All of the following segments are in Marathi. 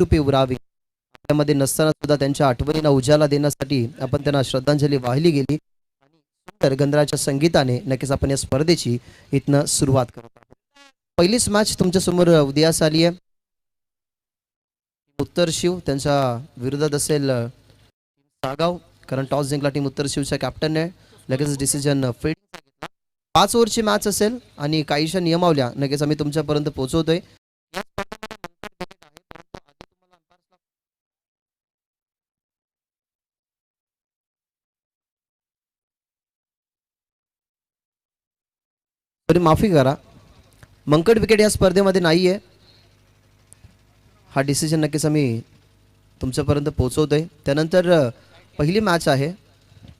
रूपी उरावी. त्यामध्ये नसताना सुद्धा त्यांच्या आठवणींना उजाला देण्यासाठी आपण त्यांना श्रद्धांजली वाहिली गेली. तर गंधराच्या संगीताने नक्कीच आपण या स्पर्धेची इथनं सुरुवात करत आहोत. पहिलीच मॅच तुमच्या समोर उदयास आली आहे. उत्तर शिव त्यांच्या विरोधात असेल सागाव, कारण टॉस जिंकला टीम उत्तर शिवच्या कॅप्टनने. लगेच डिसिजन फिल्ड 5 ओव्हरची मॅच असेल आणि काहीशा नियमावल्या नक्कीच आम्ही तुमच्यापर्यंत पोहोचवतोय. तरी माफी करा, मंकड विकेट या स्पर्धेमध्ये नाही आहे. हा डिसिजन नक्कीच आम्ही तुमच्यापर्यंत पोहोचवतोय. त्यानंतर पहिली मॅच आहे.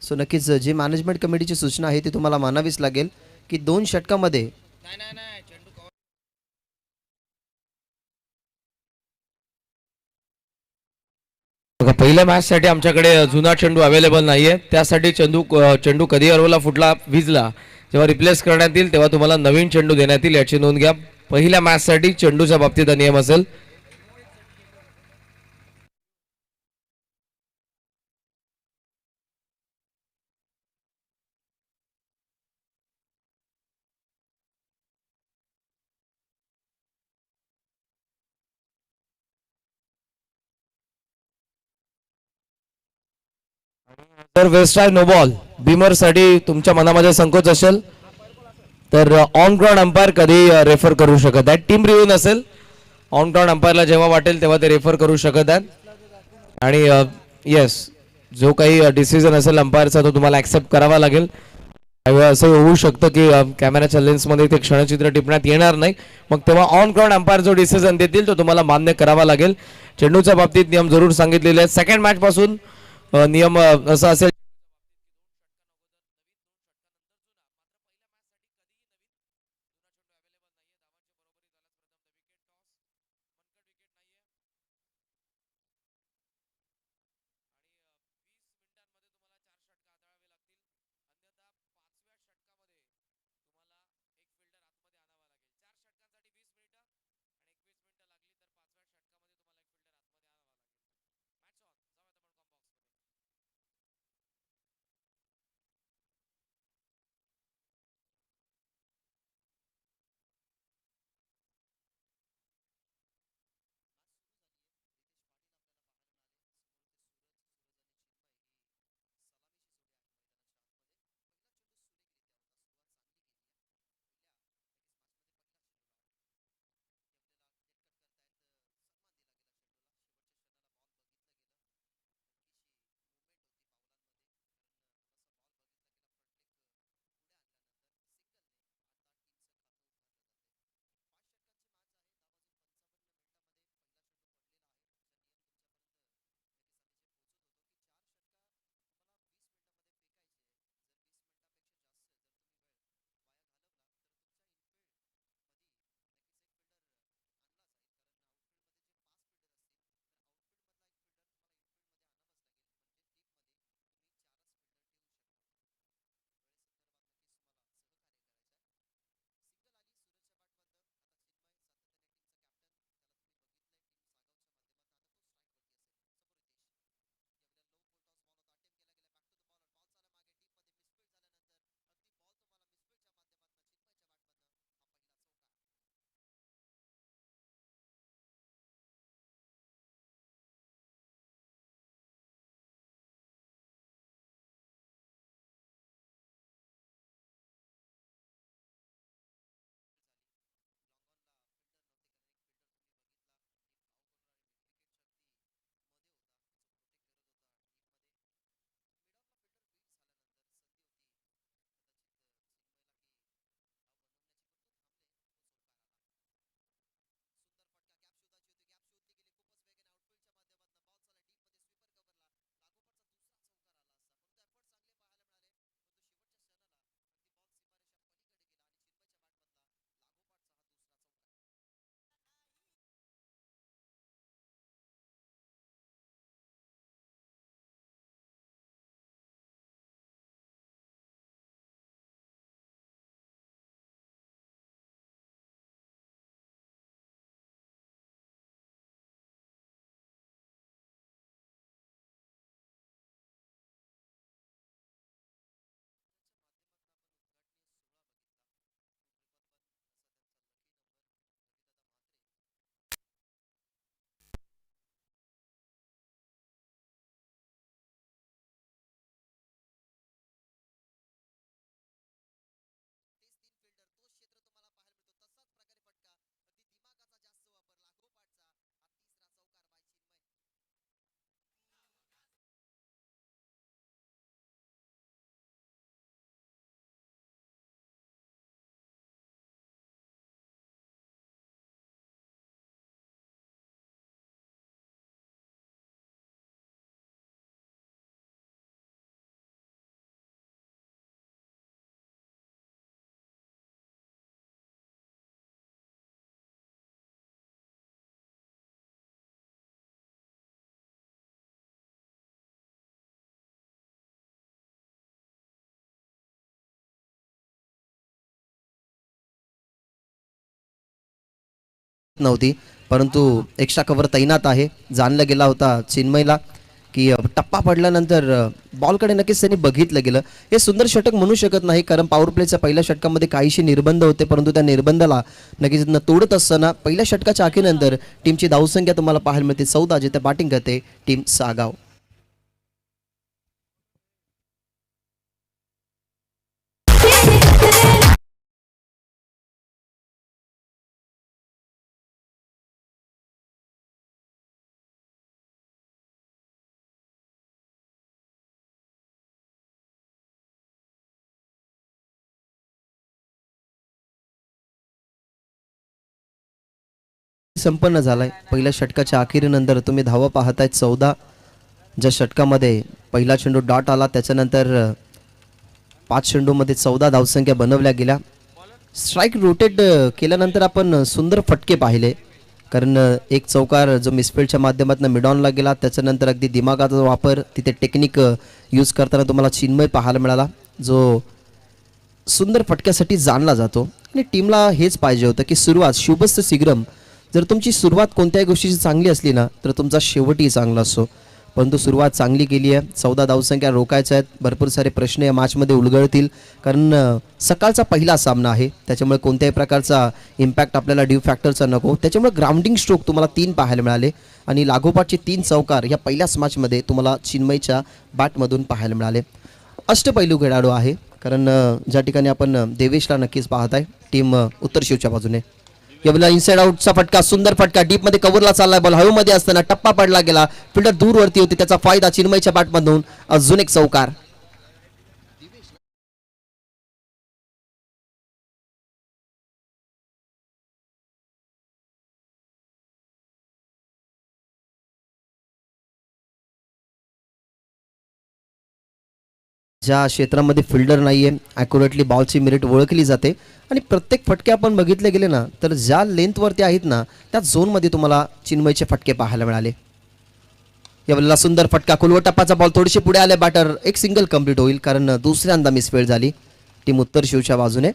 सो नक्कीच जी मॅनेजमेंट कमिटीची सूचना आहे ती तुम्हाला मानावीच लागेल की 2 षटकामध्ये पहिल्या मॅच साठी आमच्याकडे जुना चेंडू अवेलेबल नाहीये. त्यासाठी चेंडू कधी अरवला फुटला विजला जेव्हा रिप्लेस करण्यात येईल तेव्हा तुम्हाला नवीन चेंडू देण्यात येईल, याची नोंद घ्या. पहिल्या मॅच साठी चेंडूच्या बाबतीत नियम असेल. तर वेस्ट आहे नो बॉल. बीमर साठी तुमच्या मनामध्ये संकोच असेल तर ऑन ग्राउंड अंपायर कधी रेफर करू शकत आहे. टीम रिव्ह्यू नसेल, ऑन ग्राउंड अंपायरला जेव्हा वाटेल तेव्हा ते रेफर करू शकत आहेत. आणि येस, जो काही डिसिजन असेल अंपायरचा तो तुम्हाला ऍक्सेप्ट करावा लागेल. असं होऊ शकतं की कॅमेऱ्याच्या लेन्समध्ये ते क्षणचित्र टिपण्यात येणार नाही, मग तेव्हा ऑन ग्राउंड अंपायर जो डिसिजन देतील तो तुम्हाला मान्य करावा लागेल. चेंडूच्या बाबतीत नियम जरूर सांगितलेले आहेत. सेकंड मॅच पासून नियम असा असेल नव्हती, परंतु एक्स्ट्रा कव्हर तैनात आहे. जाणलं गेला होता चिन्मयला की टप्पा पडल्यानंतर बॉलकडे नक्कीच त्यांनी बघितलं गेलं. हे सुंदर षटक म्हणू शकत नाही, कारण पॉवर प्लेच्या पहिल्या षटकामध्ये काहीशी निर्बंध होते, परंतु त्या निर्बंधाला नक्कीच तोडत असताना पहिल्या षटकाच्या अखेरीनंतर टीमची धावसंख्या तुम्हाला पाहायला मिळते 14, जिथे बॅटिंग करते टीम सागाव. संपन्न झालाय. पहिल्या षटकाच्या अखेरीनंतर तुम्ही धावा पाहताय 14. ज्या षटकामध्ये पहिला चेंडू डॉट आला, त्याच्यानंतर 5 चेंडूमध्ये 14 धावसंख्या बनवल्या गेल्या. स्ट्राईक रोटेट केल्यानंतर आपण सुंदर फटके पाहिले, कारण एक चौकार जो मिसफिल्डच्या माध्यमातून मिडॉनला गेला, त्याच्यानंतर अगदी दिमागाचा वापर तिथे टेक्निक यूज करताना तुम्हाला चिन्मय पाहायला मिळाला, जो सुंदर फटक्यासाठी जाणला जातो. आणि टीमला हेच पाहिजे होतं की सुरुवात शुभस्त शीघ्रम. जर तुमची सुरुवात कोणत्याही गोष्टीची चांगली असली ना, तर तुमचा शेवटही चांगला असतो. परंतु सुरुवात चांगली केली आहे. 14 धावसंख्या रोखायच्या आहेत. भरपूर सारे प्रश्न या मॅचमध्ये उलगडतील, कारण सकाळचा पहिला सामना आहे, त्याच्यामुळे कोणत्याही प्रकारचा इम्पॅक्ट आपल्याला ड्यू फॅक्टरचा नको. त्याच्यामुळे ग्राउंडिंग स्ट्रोक तुम्हाला 3 पाहायला मिळाले आणि लागोपाठचे 3 चौकार या पहिल्याच मॅचमध्ये तुम्हाला चिन्मयच्या बॅटमधून पाहायला मिळाले. अष्टपैलू खेळाडू आहे, कारण ज्या ठिकाणी आपण देवेशला नक्कीच पाहत आहे टीम उत्तर शिवच्या बाजूने. यावेळेला इनसाइड आउटचा फटका, सुंदर फटका, डीपमध्ये कव्हरला चाललाय बॉल, हवेमध्ये असताना टप्पा पडला गेला, फिल्डर दूरवरती होती, त्याचा फायदा चिन्मयच्या बॅटमधून अजून एक चौकार. ज्या क्षेत्रामध्ये फिल्डर नाहीये, ॲक्युरेटली बॉलची मेरिट ओळखली जाते आणि प्रत्येक फटके आपण बघितले गेले ना, तर ज्या लेंथवरती आहेत ना, त्या झोनमध्ये तुम्हाला चिन्मयचे फटके पाहायला मिळाले. यावेळेला सुंदर फटका, खुलवट टप्पाचा बॉल, थोडीशी पुढे आले बॅटर, एक सिंगल कंप्लीट होईल, कारण दुसऱ्यांदा मिसफील्ड झाली टीम उत्तर शिवच्या बाजूने.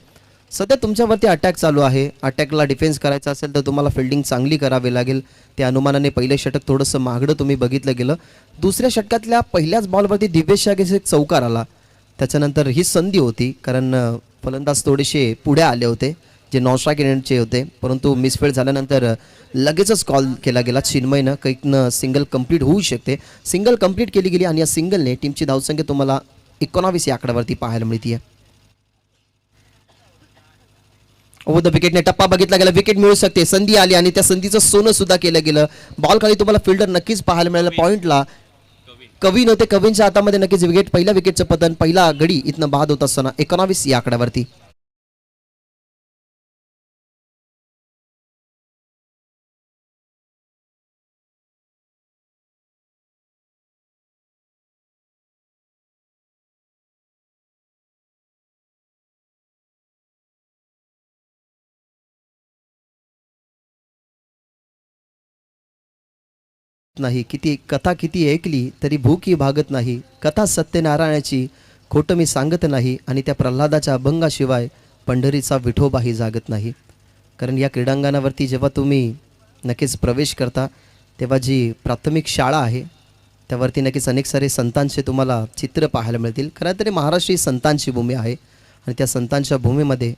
सध्या तुमच्यावरती अटॅक चालू आहे. अटॅकला डिफेन्स करायचा असेल तर तुम्हाला फिल्डिंग चांगली करावी लागेल. त्या अनुमानाने पहिलं षटक थोडंसं मागडं तुम्ही बघितलं गेलं. दुसऱ्या षटकातल्या पहिल्याच बॉलवरती दिव्येश एक चौकार आला. त्याच्यानंतर ही संधी होती, कारण फलंदाज थोडेसे पुढे आले होते जे नॉन स्ट्राईक एंडचे होते, परंतु मिसफील्ड झाल्यानंतर लगेचच कॉल केला गेला चिन्मयनं, कैकनं सिंगल कंप्लीट होऊ शकते. सिंगल कंप्लीट केली गेली आणि या सिंगलने टीमची धावसंख्या तुम्हाला 19 या आकड्यावरती पाहायला मिळते. ओव्हर द विकेटने टप्पा बघितला गेला, विकेट मिळू शकते, संधी आली आणि त्या संधीचं सोनं सुद्धा केलं गेलं. बॉल खाली तुम्हाला फिल्डर नक्कीच पाहायला मिळाला. पॉईंटला कवीन होते, कवीनच्या हातामध्ये नक्कीच विकेट. पहिल्या विकेटचं पतन, पहिला गडी इथनं बाद होत असताना 19 या आकड्यावरती. नाही किती कथा किती ऐकली तरी भूक ही भागत नाही. कथा सत्यनारायणाची खोटं मी सांगत नाही, आणि त्या प्रल्हादाच्या अभंगाशिवाय पंढरीचा विठोबाही जागत नाही. कारण या क्रीडांगणावरती जेव्हा तुम्ही नक्कीच प्रवेश करता, तेव्हा जी प्राथमिक शाळा आहे त्यावरती नक्कीच अनेक सारे संतांचे तुम्हाला चित्र पाहायला मिळतील. खरं तरी महाराष्ट्र ही संतांची भूमी आहे, आणि त्या संतांच्या भूमीमध्ये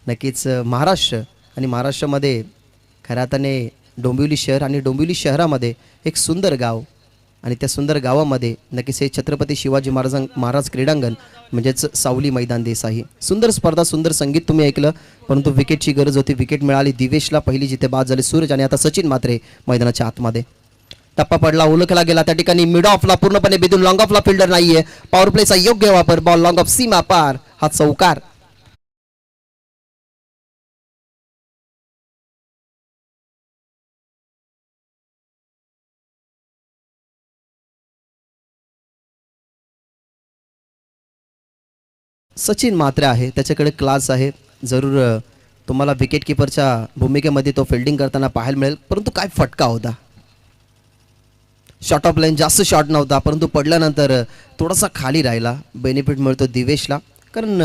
नक्कीच महाराष्ट्र, आणि महाराष्ट्रामध्ये खऱ्या अर्थाने डोंबिवली शहर, आणि डोंबिवली शहरामध्ये एक सुंदर गाव, आणि त्या सुंदर गावामध्ये नक्कीच हे छत्रपती शिवाजी महाराज क्रीडांगण म्हणजेच सावली मैदान देसाई. सुंदर स्पर्धा, सुंदर संगीत तुम्ही ऐकलं, परंतु विकेटची गरज होती. विकेट मिळाली दिवेशला पहिली, जिथे बाद झाले सूरज, आणि आता सचिन मात्रे मैदानाच्या आतमध्ये. टप्पा पडला, ओळखला गेला, त्या ठिकाणी मिड ऑफला पूर्णपणे बेदून लॉंग ऑफला फिल्डर नाहीये. पॉवर प्लेचा योग्य वापर, बॉल लॉंग ऑफ सीमा पार, हा चौकार. सचिन मात्रे आहे, त्याच्याकडे क्लास आहे. जरूर तुम्हाला विकेट किपरच्या भूमिकेमध्ये तो फिल्डिंग करताना पाहायला मिळेल. परंतु काय फटका होता, शॉर्ट ऑफ लाईन, जास्त शॉर्ट नव्हता, परंतु पडल्यानंतर थोडासा खाली राहिला. बेनिफिट मिळतो दिवेशला, कारण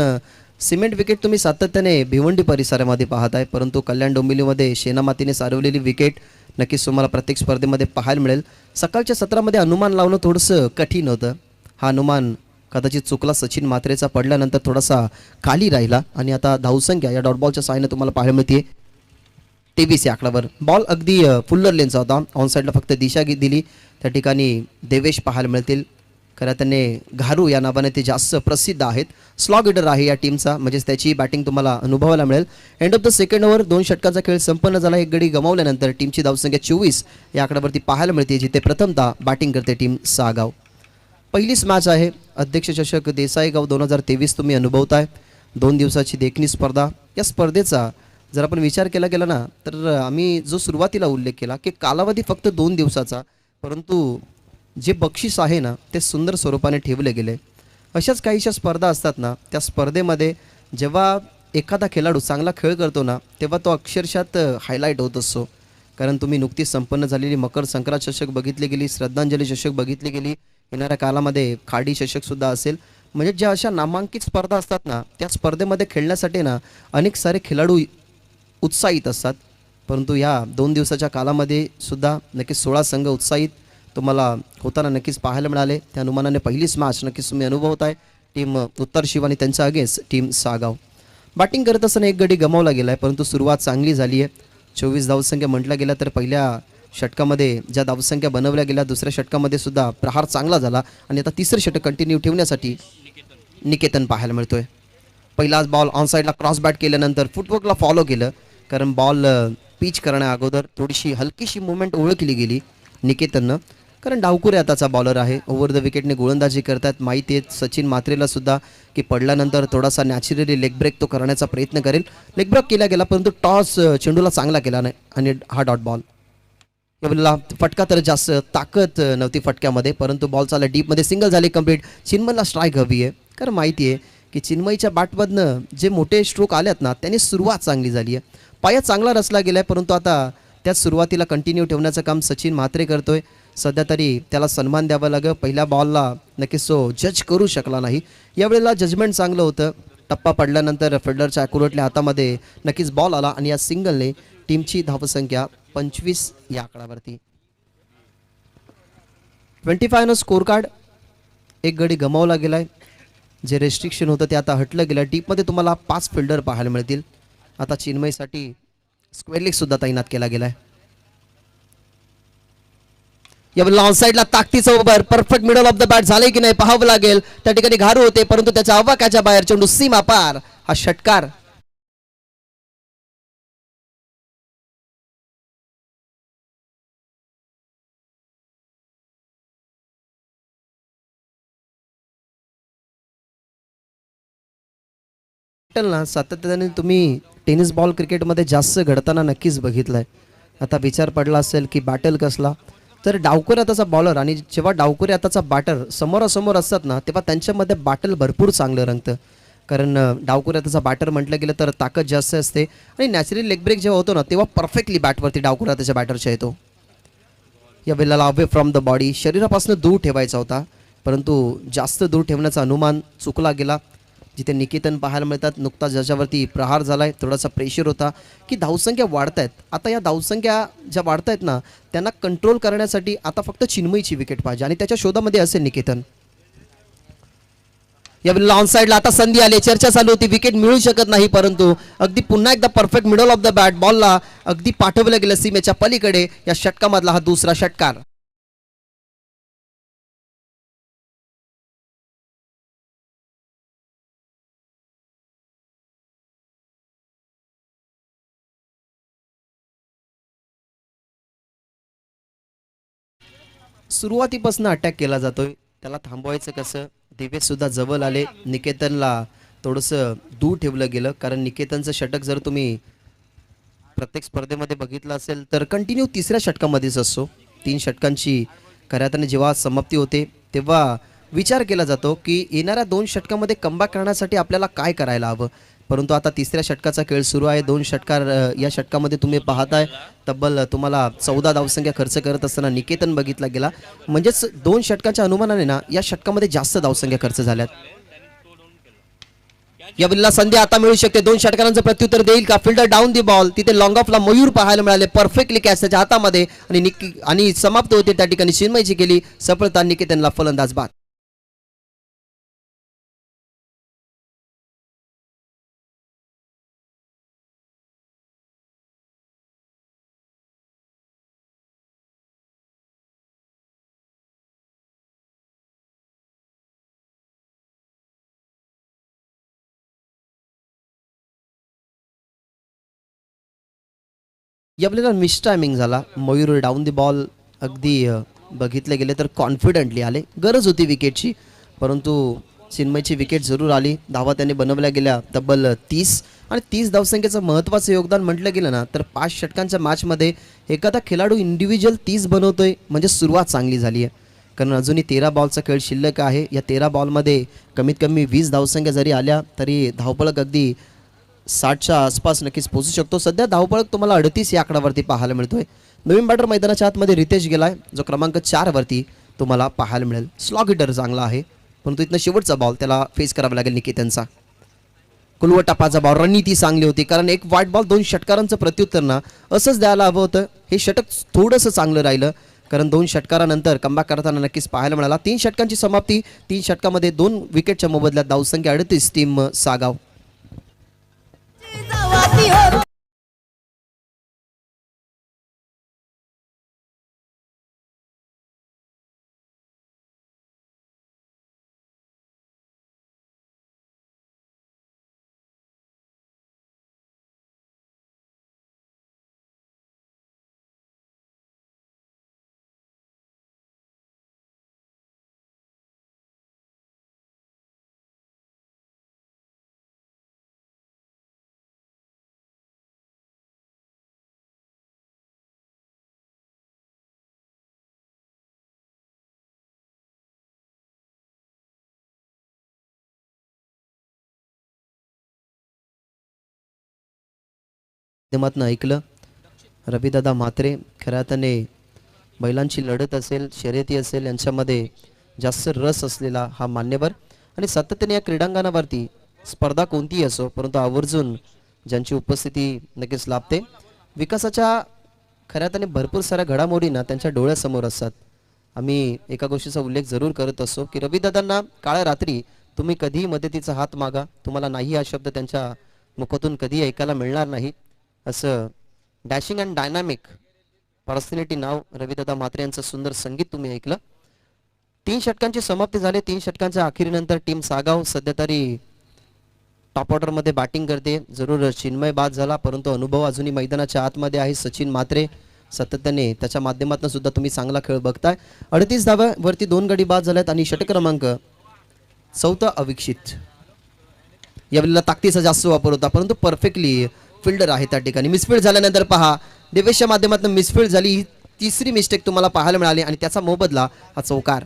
सिमेंट विकेट तुम्ही सातत्याने भिवंडी परिसरामध्ये पाहताय, परंतु कल्याण डोंबिवलीमध्ये शेणामातीने सारवलेली विकेट नक्कीच तुम्हाला प्रत्येक स्पर्धेमध्ये पाहायला मिळेल. सकाळच्या सत्रामध्ये अनुमान लावणं थोडंसं कठीण होतं. हा अनुमान कदाचित चुकला सचिन मात्रेचा, पडल्यानंतर थोडासा खाली राहिला आणि आता धावसंख्या या डॉट बॉलच्या साहाय्याने तुम्हाला पाहायला मिळते 23 या आकड्यावर. बॉल अगदी फुल्लर लेनचा होता. ऑन साईडला फक्त दिशा दिली. त्या ठिकाणी देवेश पाहायला मिळतील. खरं त्याने घारू या नावाने ते जास्त प्रसिद्ध आहेत. स्लॉग हिटर आहे या टीमचा, म्हणजेच त्याची बॅटिंग तुम्हाला अनुभवायला मिळेल. End of the second over 2 षटकांचा खेळ संपन्न झाला. एक गडी गमावल्यानंतर टीमची धावसंख्या 24 या आकड्यावरती पाहायला मिळते, जिथे प्रथमतः बॅटिंग करते टीम सागाव. पहिलीच मॅच आहे अध्यक्ष चषक देसाईगाव 2023 तुम्ही अनुभवताय. 2 दिवसाची देखणी स्पर्धा. या स्पर्धेचा जर आपण विचार केला गेला ना, तर आम्ही जो सुरुवातीला उल्लेख केला की कालावधी फक्त 2 दिवसाचा, परंतु जे बक्षीस आहे ना ते सुंदर स्वरूपाने ठेवले गेले. अशाच काहीशा स्पर्धा असतात ना, त्या स्पर्धेमध्ये जेव्हा एखादा खेळाडू चांगला खेळ करतो ना, तेव्हा तो अक्षरशः हायलाईट होत असतो. कारण तुम्ही नुकतीच संपन्न झालेली मकर संक्रांत चषक बघितली गेली, श्रद्धांजली चषक बघितली गेली, येणाऱ्या कालामध्ये खाडी चषकसुद्धा असेल. म्हणजे ज्या अशा नामांकित स्पर्धा असतात ना, त्या स्पर्धेमध्ये खेळण्यासाठी ना अनेक सारे खेळाडू उत्साहित असतात. परंतु या 2 दिवसाच्या कालामध्ये सुद्धा नक्कीच 16 संघ उत्साहित तुम्हाला होताना नक्कीच पाहायला मिळाले. त्या अनुमानाने पहिलीच मॅच नक्कीच तुम्ही अनुभवताय. टीम उत्तर शिवानी त्यांच्या अगेन्स्ट टीम सागाव. बॅटिंग करत असताना एक गडी गमावला गेला आहे, परंतु सुरुवात चांगली झाली आहे. 24 धावसंख्या म्हटल्या गेल्या तर पहिल्या षटकामध्ये ज्या धावसंख्या बनवल्या गेल्या, दुसऱ्या षटकामध्ये सुद्धा प्रहार चांगला झाला आणि आता तिसरं षटक कंटिन्यू ठेवण्यासाठी निकेतन पाहायला मिळतोय. पहिलाच बॉल ऑन साईडला क्रॉस बॅट केल्यानंतर फुटवर्कला फॉलो केलं, कारण बॉल पिच करण्या अगोदर थोडीशी हलकीशी मुवमेंट ओळखली गेली निकेतननं. कारण डावकुरे आताचा बॉलर आहे, ओव्हर द विकेटने गोलंदाजी करतात. माहिती आहे सचिन मात्रेला सुद्धा की पडल्यानंतर थोडासा नॅचरली लेग ब्रेक तो करण्याचा प्रयत्न करेल. लेग ब्रेक केला गेला, परंतु टॉस चेंडूला चांगला केला नाही आणि हा डॉट बॉल. यावेळेला फटका तर जास्त ताकद नव्हती फटक्यामध्ये, परंतु बॉल चालला डीपमध्ये, सिंगल झाले कंप्लीट. चिन्मयला स्ट्राईक हवी आहे, कारण माहिती आहे की चिन्मयच्या बॅटमधनं जे मोठे स्ट्रोक आल्यात ना, त्याने सुरुवात चांगली झाली आहे. पाया चांगला रचला गेला आहे, परंतु आता त्याच सुरुवातीला कंटिन्यू ठेवण्याचं काम सचिन म्हात्रे करतोय. सध्या तरी त्याला सन्मान द्यावा लागेल. पहिल्या बॉलला नक्कीच तो जज करू शकला नाही. यावेळेला जजमेंट चांगलं होतं. टप्पा पडल्यानंतर फिल्डरच्या ॲक्युरेटल्या हातामध्ये नक्कीच बॉल आला आणि या सिंगलने टीमची धावसंख्या 25 या आकड्यावरती. 25 न स्कोर कार्ड. एक गडी गमावला गेला आहे. जे रेस्ट्रिक्शन होतं ते आता हटलं गेलं. डीपमध्ये तुम्हाला 5 फिल्डर पाहायला मिळतील. आता चिन्मयसाठी स्क्वेअर लेग सुद्धा तैनात केला गेला आहे. यावेळेला ऑन साईडला ताकदीचा over, perfect middle of the bat झाले की नाही पाहावं लागेल. त्या ठिकाणी घारू होते, परंतु त्याच्या आवाक्याच्या बाहेर चेंडू सीमा पार. हा षटकार. सातत्याने तुम्ही टेनिस बॉल क्रिकेटमध्ये जास्त घडताना नक्कीच बघितलंय. आता विचार पडला असेल की बॅटल कसला, तर डावकुरे आताचा बॉलर आणि जेव्हा डावकुरे आताचा बॅटर समोरासमोर असतात ना, तेव्हा त्यांच्यामध्ये बॅटल भरपूर चांगलं रंगतं. कारण डावकुरे आताचा बॅटर म्हटलं गेलं तर ताकद जास्त असते आणि नॅचरली लेग ब्रेक जेव्हा होतो ना, तेव्हा परफेक्टली बॅटवरती डावकुरे आताच्या बॅटरच्या येतो. या वेळेला अवे फ्रॉम द बॉडी, शरीरापासून दूर ठेवायचा होता, परंतु जास्त दूर ठेवण्याचा अनुमान चुकला गेला. जिथे निकेतन पाहायला मिळतात, नुकताच ज्याच्यावरती प्रहार झाला आहे, थोडासा प्रेशर होता की धावसंख्या वाढत आहेत. आता या धावसंख्या ज्या वाढत आहेत ना, त्यांना कंट्रोल करण्यासाठी आता फक्त चिन्मयची विकेट पाहिजे आणि त्याच्या शोधामध्ये असेल निकेतन. यावेळेला ऑन साईडला आता संधी आली, चर्चा चालू होती, विकेट मिळू शकत नाही, परंतु अगदी पुन्हा एकदा perfect middle of the bat बॉलला अगदी पाठवलं गेलं सीमेच्या पलीकडे. या षटकामधला हा दुसरा षटकार. सुरुवातीपासून अटॅक केला जातोय, त्याला थांबवायचं कसं. दिवेश सुद्धा जवळ आले. निकेतनला थोडंसं दूर ठेवलं गेलं, कारण निकेतनचं षटक जर तुम्ही प्रत्येक स्पर्धेमध्ये बघितलं असेल तर कंटिन्यू तिसऱ्या षटकामध्येच असतो. 3 षटकांची खऱ्यातने जेव्हा समाप्ती होते तेव्हा विचार केला जातो की येणाऱ्या 2 षटकामध्ये कमबॅक करण्यासाठी आपल्याला काय करायला हवं. परंतु आता तिसऱ्या षटकाचा खेळ सुरू आहे. 2 षटकार या षटकामध्ये तुम्ही पाहताय. तब्बल तुम्हाला 14 धावसंख्या खर्च करत असताना निकेतन बघितला गेला. म्हणजेच 2 षटकाच्या अनुमानाने ना या षटकामध्ये जास्त धावसंख्या खर्च झाल्यात. या बॉलला संधी आता मिळू शकते. 2 षटकारांचं प्रत्युत्तर देईल का? Fielder down the ball. तिथे लॉंग ऑफला मयूर पाहायला मिळाले. परफेक्टली कॅच त्याच्या हातामध्ये आणि समाप्त होते त्या ठिकाणी चिन्मयची केली सफलता. निकेतनला फलंदाज बाद. या आपल्याला मिस टायमिंग झाला. मयूर डाऊन दी बॉल अगदी बघितले गेले तर कॉन्फिडंटली आले. गरज होती विकेटची, परंतु चिन्मयची विकेट जरूर आली. धावा त्यांनी बनवल्या गेल्या तब्बल 30 आणि 30 धावसंख्येचं महत्त्वाचं योगदान म्हटलं गेलं ना तर 5 षटकांच्या मॅचमध्ये एखादा खेळाडू इंडिव्हिज्युअल 30 बनवतोय म्हणजे सुरुवात चांगली झाली आहे. कारण अजूनही 13 बॉलचा खेळ शिल्लक आहे. या 13 बॉलमध्ये कमीत कमी 20 धावसंख्या जरी आल्या तरी धावपळक अगदी 60च्या आसपास नक्कीच पोहोचू शकतो. सध्या धावपळक तुम्हाला 38 या आकड्यावरती पाहायला मिळतोय. नवीन बॅटर मैदानाच्या आतमध्ये रितेश गेलाय जो क्रमांक 4 वरती तुम्हाला पाहायला मिळेल. स्लॉग हिटर चांगला आहे, परंतु इथनं शेवटचा बॉल त्याला फेस करावा लागेल निकेतनचा. कुलवटापाचा बॉल रणनीती चांगली होती, कारण एक वाईट बॉल 2 षटकारांचं प्रत्युत्तर ना असंच द्यायला हवं होतं. हे षटक थोडंसं चांगलं राहिलं, कारण 2 षटकारानंतर कमबॅक करताना नक्कीच पाहायला मिळाला. 3 षटकांची समाप्ती. 3 षटकामध्ये 2 विकेटच्या मोबदल्यात धावसंख्या 38. टीम सागाव. माध्यमातून ऐकलं रविदादा म्हात्रे खऱ्या अर्थाने बैलांची लढत असेल, शर्यती असेल, यांच्यामध्ये जास्त रस असलेला हा मान्यवर आणि सातत्याने या क्रीडांगणावरती स्पर्धा कोणतीही असो परंतु आवर्जून ज्यांची उपस्थिती नक्कीच लाभते. विकासाच्या खऱ्या अर्थाने भरपूर साऱ्या घडामोडींना त्यांच्या डोळ्यासमोर असतात. आम्ही एका गोष्टीचा उल्लेख जरूर करत असतो की रविदादांना काळ्या रात्री तुम्ही कधीही मदतीचा हात मागा, तुम्हाला नाही हा शब्द त्यांच्या मुखातून कधी ऐकायला मिळणार नाही. असं डॅशिंग अँड डायनामिक पर्सनॅलिटी नाव रविदादा म्हात्रे यांचं सुंदर संगीत तुम्ही ऐकलं. 3 षटकांची समाप्ती झाली. 3 षटकांच्या अखेरीनंतर टीम सागाव सध्या तरी टॉप ऑर्डरमध्ये बॅटिंग करते. जरूर चिन्मय बाद झाला, परंतु अनुभव अजूनही मैदानाच्या आतमध्ये आहे. सचिन म्हात्रे सातत्याने त्याच्या माध्यमातून सुद्धा तुम्ही चांगला खेळ बघताय. 38 धाव्यावरती 2 गडी बाद झाल्यात आणि षटक क्रमांक 4 अविक्षित. यावेळेला ताकदीचा जास्त वापर होता, परंतु परफेक्टली फिल्डर आहे त्या ठिकाणी. मिसफील्ड झाल्यानंतर पहा देवेशच्या माध्यमातून मिसफील्ड झाली. ही तिसरी मिस्टेक तुम्हाला पाहायला मिळाली आणि त्याचा मोबदला हा चौकार.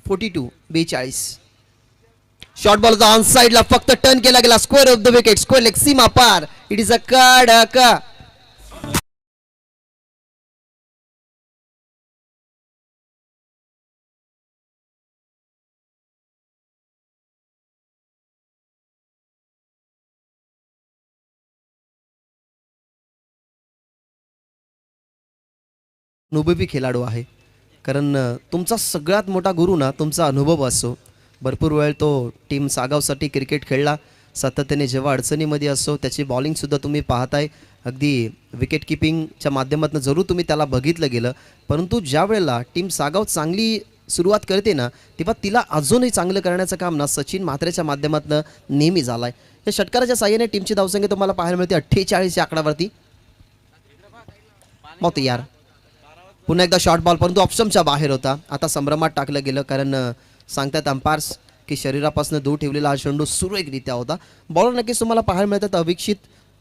42 शॉर्ट बॉल ऑन साइडला फक्त टर्न केला गेला. Square of the wicket, square leg सीमा पार. इट इज अ कडका. अनुभवी खेळाडू आहे, कारण तुमचा सगळ्यात मोठा गुरु ना तुमचा अनुभव असतो. भरपूर वेळ तो टीम सागावसाठी क्रिकेट खेळला. सातत्याने जेव्हा अडचणीमध्ये असतो त्याची बॉलिंगसुद्धा तुम्ही पाहताय. अगदी विकेट किपिंगच्या माध्यमातून जरूर तुम्ही त्याला बघितलं गेलं, परंतु ज्या वेळेला टीम सागाव चांगली सुरुवात करते ना तेव्हा तिला अजूनही चांगलं करण्याचं काम ना सचिन म्हात्रेच्या माध्यमातून नेहमी झालं आहे. या षटकाराच्या साह्याने टीमची धावसंख्या तुम्हाला पाहायला मिळते 48 या आकड्यावरती. मग यार पुन्हा एकदा शॉर्ट बॉल, परंतु ऑप्शनच्या बाहेर होता. आता संभ्रमात टाकलं गेलं, कारण सांगतात अंपायर्स की शरीरापासून दूर ठेवलेला हा चेंडू सुरेखरित्या होता. बॉलर नक्कीच तुम्हाला पाहायला मिळतात अविक्षित,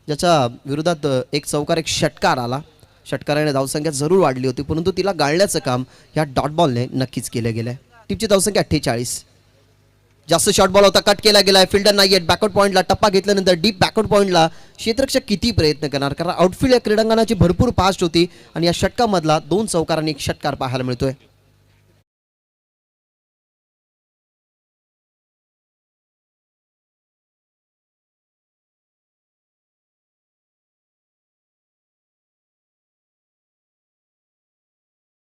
ज्याच्या विरोधात एक चौकार एक षटकार आला. षटकाराने धावसंख्या जरूर वाढली होती, परंतु तिला गाळण्याचं काम ह्या डॉट बॉलने नक्कीच केलं गेलं. टीमची धावसंख्या 48. जास्त शॉर्ट बॉल होता, कट केला गेलाय, फिल्डर नाही आहेत, बॅकआउट पॉईंटला टप्पा घेतल्यानंतर डीप बॅकआउट पॉईंटला क्षेत्ररक्षक किती प्रयत्न करणार, कारण आउटफील्ड या क्रीडांगणाची भरपूर फास्ट होती आणि या षटकामधला 2 चौकार आणि 1 षटकार पाहायला मिळतोय.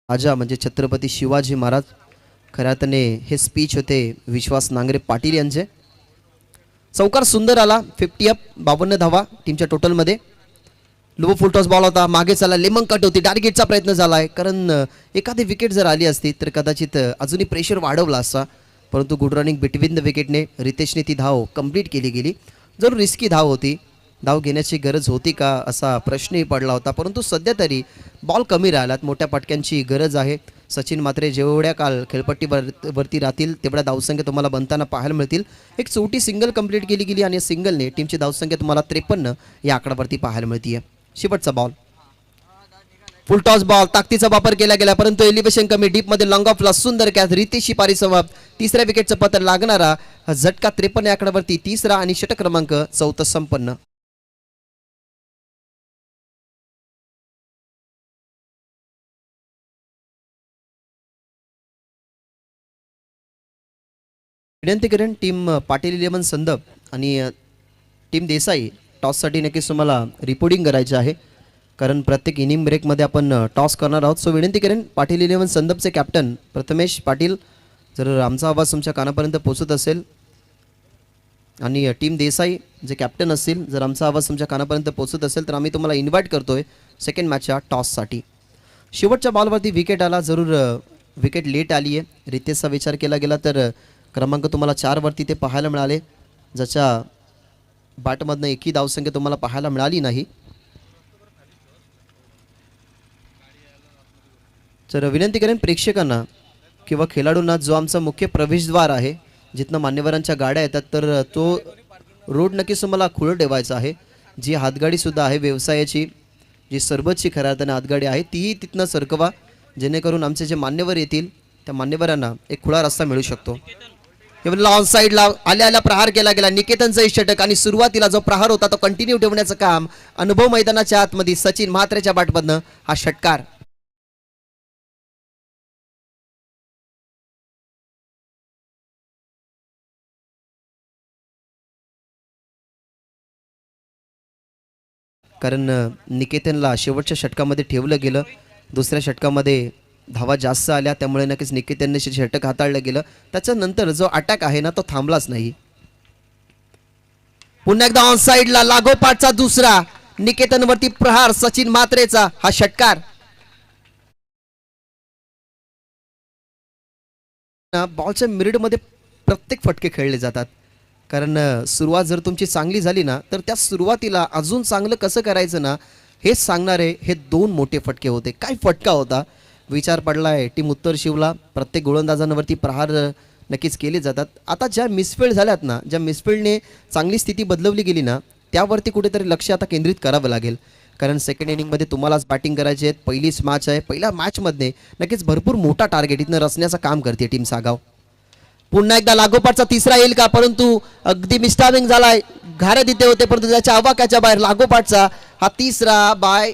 राजा म्हणजे छत्रपती शिवाजी महाराज, खऱ्या अर्थाने हे स्पीच होते विश्वास नांगरे पाटील यांचे. चौकार सुंदर आला, 50 अप, 52 धावा टीमच्या टोटलमध्ये. लो फुल टॉस बॉल होता, मागे चला, लेमन कट होती, टार्गेटचा प्रयत्न झाला आहे, कारण एखादी विकेट जर आली असती तर कदाचित अजूनही प्रेशर वाढवला असता, परंतु गुड रनिंग बिटवीन द विकेटने रितेशने ती धाव कंप्लीट केली गेली. जरूर रिस्की धाव होती, धाव घेण्याची गरज होती का असा प्रश्नही पडला होता, परंतु सध्या तरी बॉल कमी राहिलात, मोठ्या पटक्यांची गरज आहे. सचिन मात्रे जेवढ्या काल खेळपट्टीवरती राहतील तेवढ्या धावसंख्या तुम्हाला बनताना पाहायला मिळतील. एक छोटी सिंगल कंप्लीट केली गेली आणि सिंगलने टीमची धावसंख्या तुम्हाला 53 या आकड्यावरती पाहायला मिळते. शेवटचा बॉल, फुल टॉस बॉल, ताकदीचा वापर केला गेला, परंतु एलिव्हेशन कमी, डीपमध्ये लॉंग ऑफला सुंदर कॅच, रितेश शिपारी संवाद, तिसऱ्या विकेटचं पत्र लागणारा झटका 53 या आकड्यावरती, तिसरा आणि षटक क्रमांक 14 संपन्न. विनंती करेन टीम पाटील 11 संदप आणि टीम देसाई टॉससाठी नक्कीच तुम्हाला रिपोर्टिंग करायचे आहे, कारण प्रत्येक इनिंग ब्रेकमध्ये आपण टॉस करणार आहोत. सो विनंती करेन पाटील 11 संदपचे कॅप्टन प्रथमेश पाटील, जर आमचा आवाज तुमच्या कानापर्यंत पोहोचत असेल, आणि टीम देसाई जे कॅप्टन असतील, जर आमचा आवाज तुमच्या कानापर्यंत पोहोचत असेल तर आम्ही तुम्हाला इन्व्हाइट करतोय सेकंड मॅचच्या टॉससाठी. शेवटच्या बॉलवरती विकेट आला, जरूर विकेट लेट आली आहे. रितेशचा विचार केला गेला तर क्रमांक तुम्हाला 4 वरती ते पाहायला मिळाले, ज्याच्या बॅटमधनं एकही धावसंख्या तुम्हाला पाहायला मिळाली नाही. तर विनंती करेन प्रेक्षकांना किंवा खेळाडूंना, जो आमचा मुख्य प्रवेशद्वार आहे जिथनं मान्यवरांच्या गाड्या येतात, तर तो रोड नक्कीच तुम्हाला खुलं ठेवायचा आहे. जी हातगाडीसुद्धा आहे व्यवसायाची, जी सरबतची खऱ्या अर्थाने हातगाडी आहे, तीही तिथनं सरकवा, जेणेकरून आमचे जे मान्यवर येतील त्या मान्यवरांना एक खुला रस्ता मिळू शकतो. ऑन साईडला आल्या प्रहार केला गेला, निकेतनचं षटक, आणि सुरुवातीला जो प्रहार होता तो कंटिन्यू ठेवण्याचं काम अनुभव मैदानाच्या आतमध्ये सचिन म्हात्रेच्या बॅटमधनं हा षटकार. कारण निकेतनला शेवटच्या षटकामध्ये ठेवलं गेलं, दुसऱ्या षटकामध्ये धावा जास्त आल्या, त्यामुळे नक्कीच निकेतनने षटक हाताळलं गेलं. त्याच्यानंतर जो अटॅक आहे ना तो थांबलाच नाही. पुन्हा एकदा ऑन साईडला लागोपाठचा दुसरा, निकेतनवरती प्रहार, सचिन म्हात्रेचा हा षटकार. बॉलच्या मिडमध्ये प्रत्येक फटके खेळले जातात, कारण सुरुवात जर तुमची चांगली झाली ना तर त्या सुरुवातीला अजून चांगलं कसं करायचं ना हेच सांगणारे हे 2 मोठे फटके होते. काय फटका होता, विचार पडलाय टीम उत्तर शिवला. प्रत्येक गोलंदाजांवरती प्रहार नक्कीच केले जातात. आता ज्या मिसफिल्ड झाल्यात ना, ज्या मिसफिल्डने चांगली स्थिती बदलवली गेली ना, त्यावरती कुठेतरी लक्ष आता केंद्रित करावं लागेल, कारण सेकंड इनिंगमध्ये तुम्हालाच बॅटिंग करायची आहे. पहिलीच मॅच आहे, पहिल्या मॅचमध्ये नक्कीच भरपूर मोठा टार्गेट इथनं रचण्याचं काम करते टीम सागाव. पुन्हा एकदा लागोपाठचा तिसरा येईल का, परंतु अगदी मिस्टार्मिंग झालाय, घारे तिथे होते परंतु त्याच्या आवाक्याच्या बाहेर लागोपाठचा हा तिसरा बाय.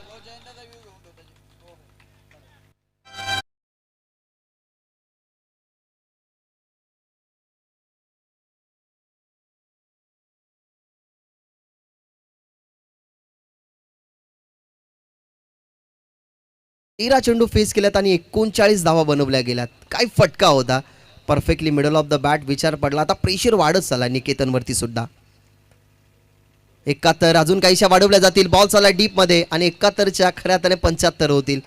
तेरा चेंडू फेस केल्यात आणि 39 धावा बनवल्या गेल्यात. काय फटका होता, perfectly middle of the bat. विचार पडला, आता प्रेशर वाढत चालला निकेतनवरती सुद्धा. 71 अजून काहीशा वाढवल्या जातील, बॉल चालला डीप मध्ये आणि 71च्या खऱ्या अर्थाने 75 होतील.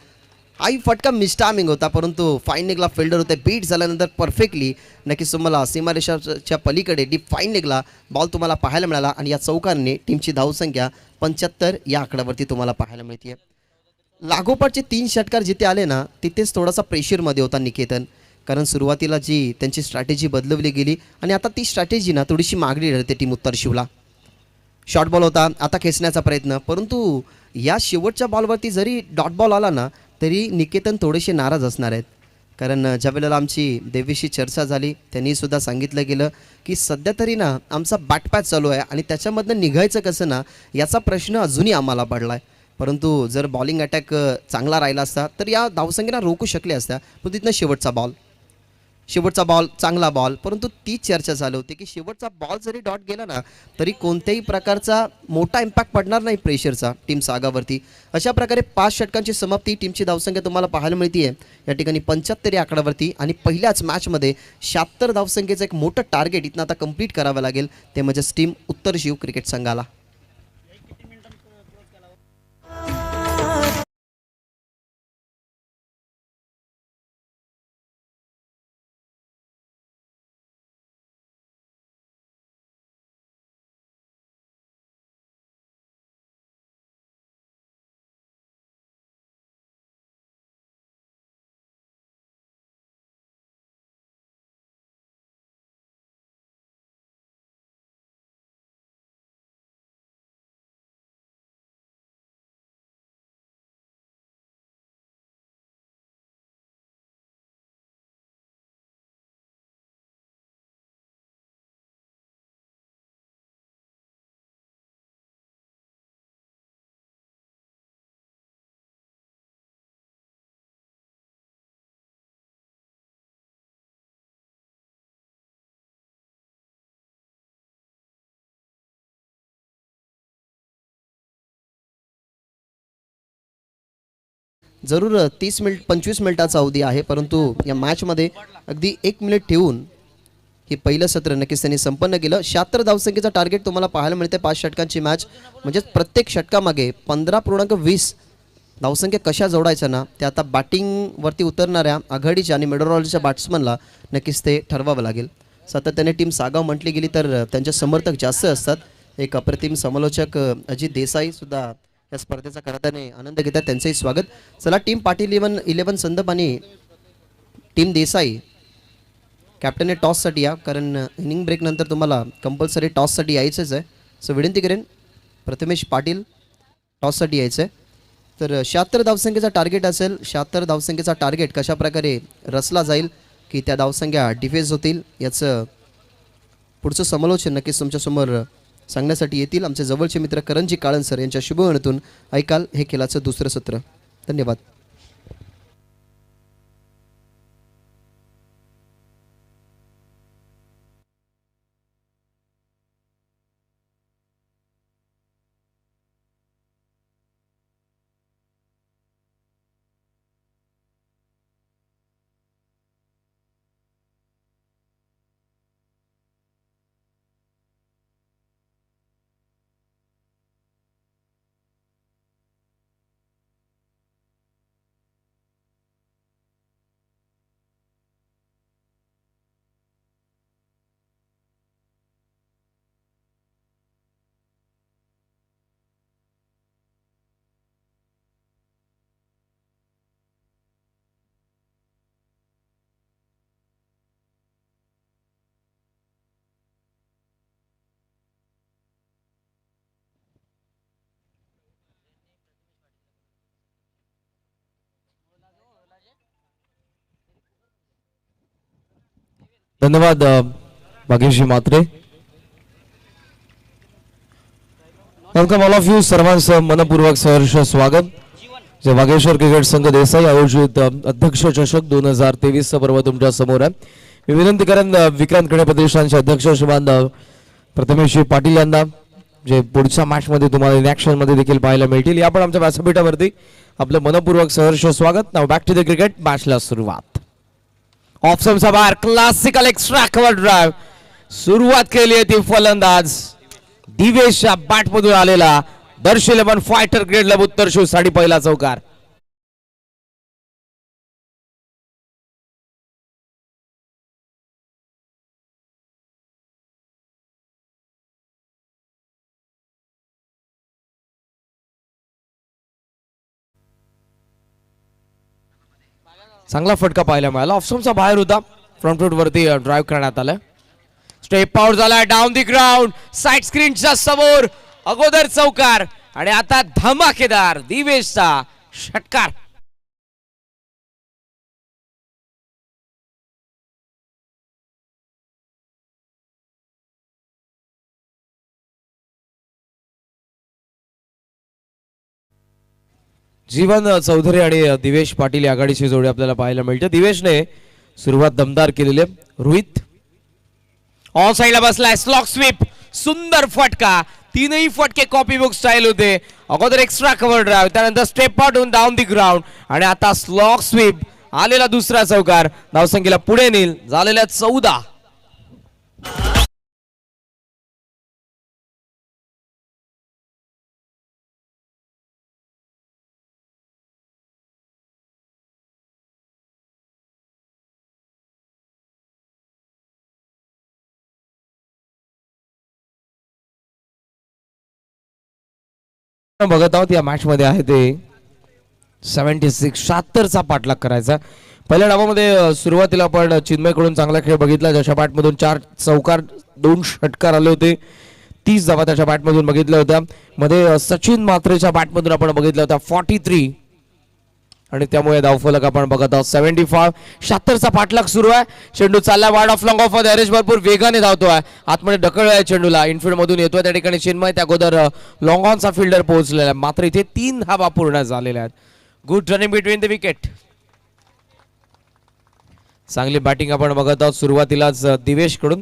हाही फटका मिस्टार्मिंग होता, परंतु फाईन लेगला फिल्डर होते, बीट झाल्यानंतर परफेक्टली नक्कीच तुम्हाला सीमारेषाच्या पलीकडे डीप फाईन लेगला बॉल तुम्हाला पाहायला मिळाला आणि या चौकारने टीमची धावसंख्या 75 या आकड्यावरती तुम्हाला पाहायला मिळते. लागोपाठचे 3 षटकार जिथे आले ना तिथेच थोडासा प्रेशरमध्ये होता निकेतन, कारण सुरुवातीला जी त्यांची स्ट्रॅटेजी बदलवली गेली आणि आता ती स्ट्रॅटेजी ना थोडीशी मागणी ठरते टीम उत्तर शिवला. शॉर्ट बॉल होता, आता खेचण्याचा प्रयत्न, परंतु या शेवटच्या बॉलवरती जरी डॉट बॉल आला ना तरी निकेतन थोडेसे नाराज असणार आहेत, कारण ज्या वेळेला आमची देवीशी चर्चा झाली त्यांनी सुद्धा सांगितलं गेलं की सध्या तरी ना आमचा बॅटपॅच चालू आहे आणि त्याच्यामधनं निघायचं कसं ना याचा प्रश्न अजूनही आम्हाला पडला आहे. परंतु जर बॉलिंग अटॅक चांगला राहिला असता तर या धावसंख्येला रोखू शकले असत्या. पण तिथनं शेवटचा बॉल चांगला बॉल, परंतु ती चर्चा चालू होती की शेवटचा बॉल जरी डॉट गेला ना तरी कोणत्याही प्रकारचा मोठा इम्पॅक्ट पडणार नाही प्रेशरचा टीम सागावरती. अशा प्रकारे 5 षटकांची समाप्ती. टीमची धावसंख्या तुम्हाला पाहायला मिळते आहे या ठिकाणी 75 आकडावरती आणि पहिल्याच मॅचमध्ये 76 धावसंख्येचं एक मोठं टार्गेट इथनं आता कंप्लीट करावं लागेल, ते म्हणजेच टीम उत्तर शिव क्रिकेट संघाला. जरूर 25 मिनिटाचा अवधी आहे, परंतु या मॅचमध्ये अगदी 1 मिनिट ठेवून हे पहिलं सत्र नक्कीच त्यांनी संपन्न केलं. 76 धावसंख्येचा टार्गेट तुम्हाला पाहायला मिळते 5 षटकांची मॅच, म्हणजेच प्रत्येक षटकामागे 15.20 धावसंख्या कशा जोडायच्या ना ते आता बॅटिंगवरती उतरणाऱ्या आघाडीच्या आणि मिडल ऑर्डरच्या बॅट्समनला नक्कीच ते ठरवावं लागेल. सातत्याने टीम सागाव म्हटली गेली तर त्यांचे समर्थक जास्त असतात. एक अप्रतिम समालोचक अजित देसाई सुद्धा या स्पर्धेचा करताना आनंद घेतात, त्यांचंही स्वागत. चला टीम पाटील 11 संदप आणि टीम देसाई कॅप्टनने टॉससाठी या, कारण इनिंग ब्रेक नंतर तुम्हाला कंपल्सरी टॉससाठी यायचंच आहे. सो विनंती करेन प्रथमेश पाटील टॉससाठी यायचं आहे. तर 76 धावसंख्येचा टार्गेट असेल. 76 धावसंख्येचा टार्गेट कशा प्रकारे रचला जाईल की त्या धावसंख्या डिफेन्स होतील याचं पुढचं समालोचन नक्कीच तुमच्यासमोर सांगण्यासाठी येतील आमचे जवळचे मित्र करणजी काळन सर यांच्या शुभवेळेतून ऐकाल हे खेळाचं दुसरं सत्र. धन्यवाद. धन्यवाद Bhagyashree Mhatre. Welcome all of you. सर्वांचं मनपूर्वक सहर्ष स्वागत. जे वागेश्वर क्रिकेट संघ देसाई आयोजित अध्यक्ष चषक 2023 पर्व तुमच्या समोर आहे. मी विनंती करेन विक्रांत खेळे प्रतिष्ठानचे अध्यक्ष श्रीमान प्रथमेश पाटील यांना, जे पुढच्या मॅच मध्ये तुम्हाला इन ॲक्शन मध्ये देखील पाहायला मिळतील. या पण आमच्या व्यासपीठावरती आपलं मनपूर्वक सहर्ष स्वागत. नाव बॅक टू द क्रिकेट. मॅचला सुरुवात. ऑप्शनचा बाहेर क्लासिकल एक्स्ट्रा कव्हर ड्राइव्ह सुरुवात केली आहे ती फलंदाज दिवेशच्या बॅटमधून आलेला दर्श 11 फायटर ग्रेड लब उत्तर शिव साठी पहिला चौकार. चांगला फटका पाहायला मिळाला. ऑफस्टंपचा बाहेर होता. फ्रंट फूट वरती ड्राइव्ह करण्यात आलं. स्टेप आउट झाला डाऊन दी ग्राउंड साइड स्क्रीनच्या समोर अगोदर चौकार आणि आता धमाकेदार दिवेशचा षटकार. जीवन चौधरी आणि दिवेश पाटील या आघाडीची जोडी आपल्याला पाहायला मिळते. दिवेशने सुरुवात दमदार केलेली आहे. रोहित ऑन साइडला बसलाय, स्लॉक स्वीप, सुंदर फटका, तीनही फटके कॉपी बुक स्टाईल होते. अगोदर एक्स्ट्रा कव्हर ड्राइव्ह, त्यानंतर स्टेप आउट होऊन डाऊन दी ग्राउंड आणि आता स्लॉक स्वीप. आलेला दुसरा चौकार धावसंख्येला पुढे नेल. झालेल्या 14. बघत आहोत या मॅच मध्ये आहे ते 76 पाठलाग करायचा. पहिल्या डावामध्ये सुरुवातीला आपण चिन्मयकडून चांगला खेळ बघितला. ज्याच्या बॅटमधून 4 चौकार 2 षटकार आले होते. 30 धावा त्याच्या बॅटमधून बघितल्या होत्या. मध्ये सचिन मात्रेच्या बॅटमधून आपण बघितल्या होत्या 43 आणि त्यामुळे धावफलक आपण बघत आहोत 75. 76 पाठलाग सुरू आहे. चेंडू चालला ward of long of average भरपूर वेगाने धावतोय. आतमध्ये ढकळलाय चेंडूला. इनफिल्ड मधून येतोय त्या ठिकाणी चिन्मय. त्या अगोदर लॉंग ऑनचा फिल्डर पोहोचलेला आहे. मात्र इथे 3 धावा पूर्ण झालेल्या आहेत. Good running between the wicket. चांगली बॅटिंग आपण बघत आहोत सुरुवातीलाच दिवेश कडून.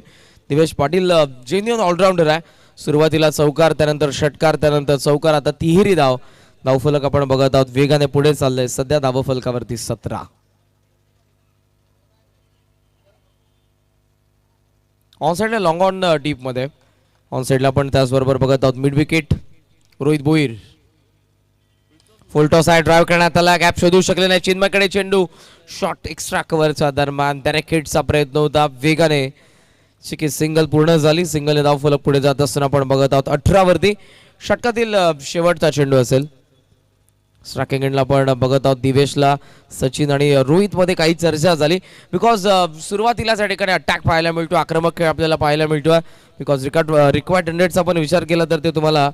दिवेश पाटील जेन्युइन ऑलराऊंडर आहे. सुरुवातीला चौकार, त्यानंतर षटकार, त्यानंतर चौकार, आता तिहेरी धाव. धावफलक आपण बघत आहोत वेगाने पुढे चाललंय. सध्या धावफलकावरती 17. ऑन साइडला लॉंग ऑन डीप मध्ये. ऑन साइडला पण त्याचबरोबर बघत आहोत mid wicket Rohit Bhoir. Full toss आहे, ड्राईव्ह करण्यात आला. गॅप शोधू शकले नाही. चिन्मयकडे चेंडू, शॉट एक्स्ट्रा कव्हरच्या दरम्यान त्याने खेटचा प्रयत्न होता वेगाने. शिकी सिंगल पूर्ण झाली. सिंगल धावफलक पुढे जात असताना आपण बघत आहोत 18 वरती. षटकातील शेवटचा चेंडू असेल. स्ट्रायकिंग एंडला आपण बघत आहोत दिवेशला, सचिन आणि रोहित मध्ये काही चर्चा झाली. बिकॉज सुरुवातीला त्या ठिकाणी अटॅक पाहायला मिळतो, आक्रमक खेळ आपल्याला पाहायला मिळतोय. बिकॉज रिक्वायर्ड रनरेटचा आपण विचार केला तर ते तुम्हाला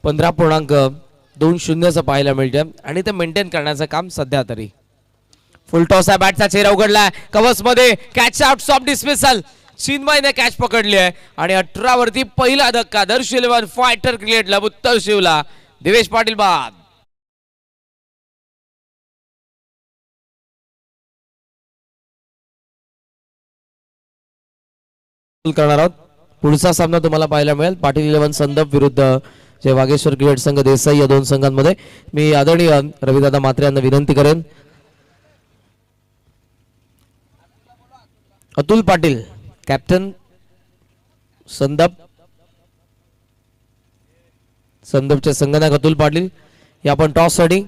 15.20 पाहायला मिळते आणि ते मेंटेन करण्याचं काम सध्या तरी. फुल टॉस आहे, बॅटचा चेहरा उघडलाय. कव्हर्स मध्ये कॅच आउट, सॉफ्ट डिसमिसल. चिन्मयने कॅच पकडली आहे आणि 18 वरती पहिला धक्का. दर्श 11 फायटर क्रिकेटला उत्तर शिवला. दिवेश पाटील बाद. करणार आहोत. पुढचा सामना तुम्हाला पाहायला मिळेल पाटील 11 संदप विरुद्ध जे वागेश्वर क्रिकेट संघ देसाई या 2 संघांमध्ये. मी आदरणीय रविदादा मात्रे यांना विनंती करेन. अतुल पाटील कॅप्टन संदप, संदपचे संगणक अतुल पाटील या आपण टॉस साठी.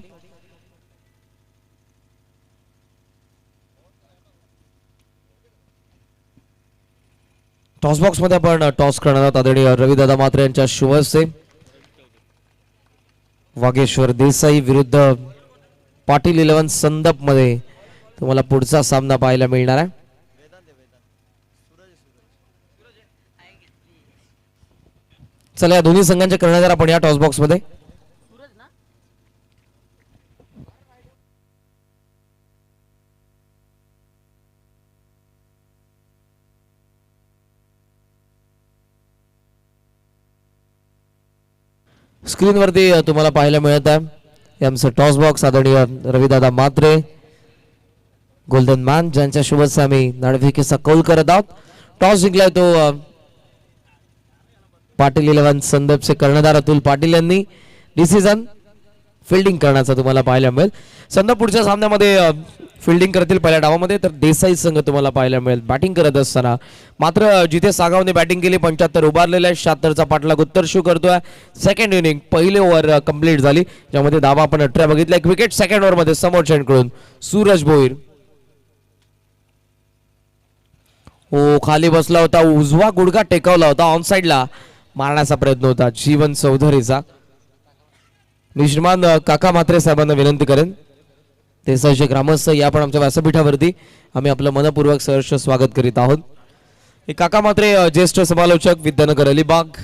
टॉस बॉक्स मध्ये आपण टॉस करणार आहोत. आदरणीय रविदादा मात्रे यांच्या शुभ हस्ते. वागेश्वर देसाई विरुद्ध पाटील 11 संदप मध्ये तुम्हाला पुढचा सामना पाहायला मिळणार आहे. चला या दोन्ही संघांचे कर्णधार आपण या टॉस बॉक्स मध्ये. स्क्रीनवरती तुम्हाला पाहायला मिळत आहे आमचं टॉस बॉक्स. आदरणीय रविदादा मात्रे, गोल्डन मॅन, ज्यांच्या शुभेच्छा आम्ही नाणेफेकीचा कौल करत आहोत. टॉस जिंकलाय तो पाटील 11 संदपचे कर्णधार अतुल पाटील यांनी. डिसिजन फिल्डिंग करण्याचा तुम्हाला पाहायला मिळेल. संदप पुढच्या सामन्यामध्ये फिल्डिंग करतील पहिल्या डावामध्ये, तर देसाई संघ तुम्हाला पाहायला मिळेल बॅटिंग करत असताना. मात्र जिथे सागावने बॅटिंग केली 75 उभारलेले आहे. 76चा पाठलाग उत्तर शू करतोय. सेकंड इनिंग पहिली ओव्हर कंप्लीट झाली, ज्यामध्ये धावा आपण 18 बघितल्या. एक विकेट सेकंड ओव्हर मध्ये समोरच्या कडून सूरज भोईर. हो, खाली बसला होता, उजवा गुडघा टेकवला होता. ऑन साइडला मारण्याचा प्रयत्न होता जीवन चौधरीचा. मी श्रीमान काका मात्रे साहेबांना विनंती करेन, देसाईचे ग्रामस्थ या पण आमच्या व्यासपीठावरती आम्ही आपलं मनपूर्वक सहर्ष स्वागत करीत आहोत. हे काका मात्रे ज्येष्ठ समालोचक, विद्यानगर अलिबाग.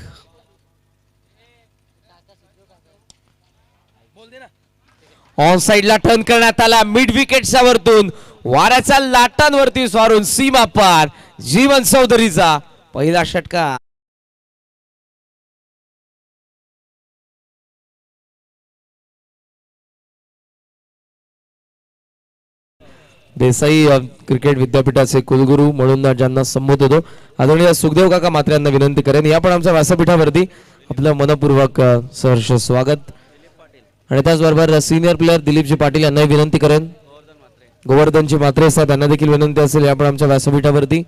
ऑन साइडला टर्न करण्यात आला मिड विकेटच्या वरतून. वाऱ्याच्या लाटांवरती स्वारून सीमा पार जीवन चौधरीचा पहिला षटकार. देसाई क्रिकेट विद्यापीठाचे कुलगुरू म्हणून ज्यांना संबोधतो आदरणीय सुखदेव काका मात्रे यांना विनंती करेन या पण आमच्या व्यासपीठावरती आपलं मनपूर्वक सहर्ष स्वागत. आणि त्याचबरोबर सिनियर प्लेअर दिलीपजी पाटील यांनाही विनंती करेन. गोवर्धनजी मात्रे असतात त्यांना देखील विनंती असेल या पण आमच्या व्यासपीठावरती.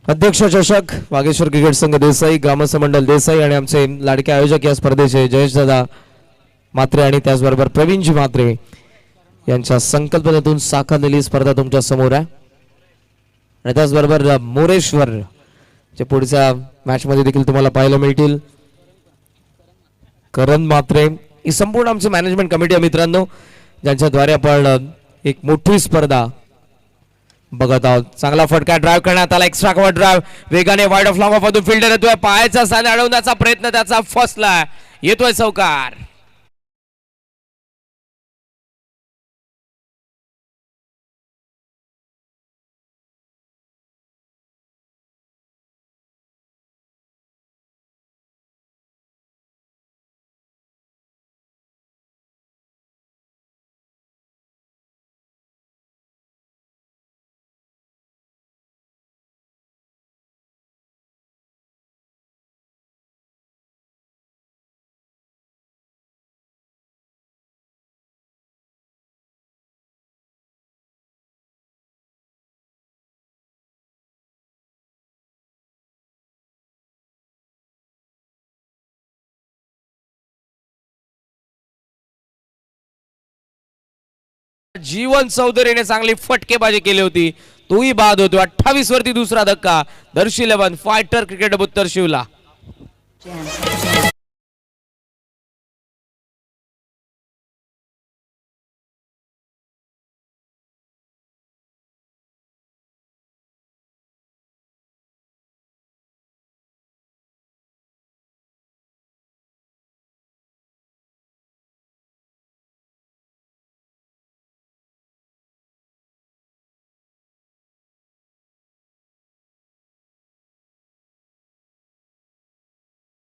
अध्यक्ष चषक वागेश्वर क्रिकेट संघ देसाई, ग्रामस्थ मंडळ देसाई आणि आमचे लाडके आयोजक या स्पर्धेचे जयेशदादा मात्रे आणि त्याचबरोबर प्रवीणजी मात्रे यांच्या संकल्पनेतून साकारलेली स्पर्धा तुमच्या समोर आहे. आणि त्याचबरोबर मोरेश्वर जे पुढच्या मॅच मध्ये देखील तुम्हाला पाहायला मिळतील. करण मात्रे ही संपूर्ण आमची मॅनेजमेंट कमिटी आहे मित्रांनो, ज्यांच्याद्वारे आपण एक मोठी स्पर्धा बघत आहोत. चांगला फटका ड्राईव्ह करण्यात आला, एक्स्ट्रा कव्हर ड्राईव्ह वेगाने वाईड ऑफ लॉंग ऑफ मधून फिल्डर येतोय, पायाचा स्थान अडवण्याचा प्रयत्न त्याचा फसला, येतोय चौकार. जीवन चौधरीने चांगली फटकेबाजी केली होती, तोही बाद होतो. 28 वरती दुसरा धक्का. दर्शी 11 फायटर क्रिकेट उत्तर शिवला.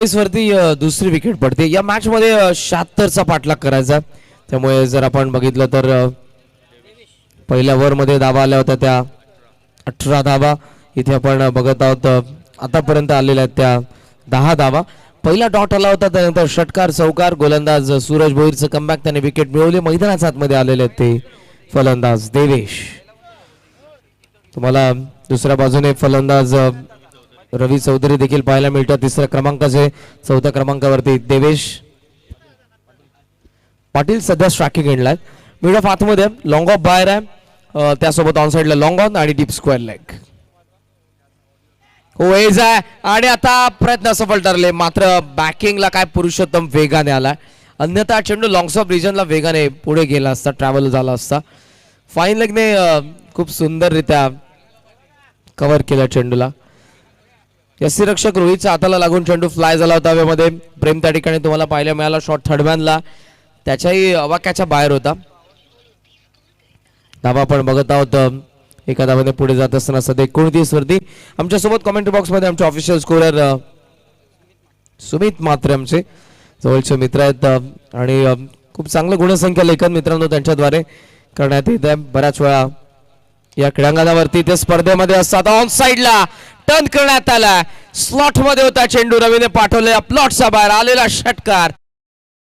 वरती दुसरी विकेट पडते. या मॅच मध्ये 76चा पाठलाग करायचा, त्यामुळे जर आपण बघितलं तर पहिल्या ओव्हर मध्ये धावा आल्या होत्या त्या 18 धावा. इथे आपण बघत आहोत आतापर्यंत आलेल्या आहेत त्या 10 धावा. पहिला डॉट आला होता, त्यानंतर षटकार चौकार. गोलंदाज सूरज भोईरचं कमबॅक, त्याने विकेट मिळवली. मैदानाच्या आतमध्ये आलेले आहेत ते फलंदाज देवेश. तुम्हाला दुसऱ्या बाजूने फलंदाज रवी चौधरी देखील पाहायला मिळतात. तिसऱ्या क्रमांकाचे, चौथ्या क्रमांकावरती देवेश पाटील सध्या स्ट्रायकिंग एंडला. मिड ऑफ आतमध्ये लॉंग ऑफ बाहेर आहे, त्यासोबत ऑन साइडला लॉंग ऑन आणि डीप स्क्वेअर लेग. हो एज आहे आणि आता प्रयत्न सफल ठरले, मात्र बॅकिंगला काय पुरुषोत्तम वेगाने आला. अन्यथा चेंडू लॉंग ऑफ रिजनला वेगाने पुढे गेला असता, ट्रॅव्हल झाला असता. फाईन लेगने खूप सुंदररित्या कव्हर केला चेंडूला. यष्टीरक्षक रोहितच्या हाताला लागून चेंडू फ्लाय झाला होता हवेमध्ये. प्रेम त्या ठिकाणी तुम्हाला पाहायला मिळाला. शॉट थर्डमॅनला त्याच्याही अवाक्याच्या बाहेर होता. धावा आपण बघत आहोत एका धावाने पुढे जात असताना सध्या 29 वरती. आमच्यासोबत कमेंट बॉक्स मध्ये आमचे ऑफिशियल स्कोरर सुमित मात्रे आमचे जवळचे मित्र आहेत आणि खूप चांगलं गुणसंख्या लेखन मित्रांनो त्यांच्याद्वारे करण्यात येत आहे. बऱ्याच वेळा या क्रीडांगणावरती ते स्पर्धेमध्ये असतात. ऑन साइडला टर्न करण्यात आला, स्लॉट मध्ये होता चेंडू. रवीने पाठवलेला प्लॉटचा बाहेर आलेला षटकार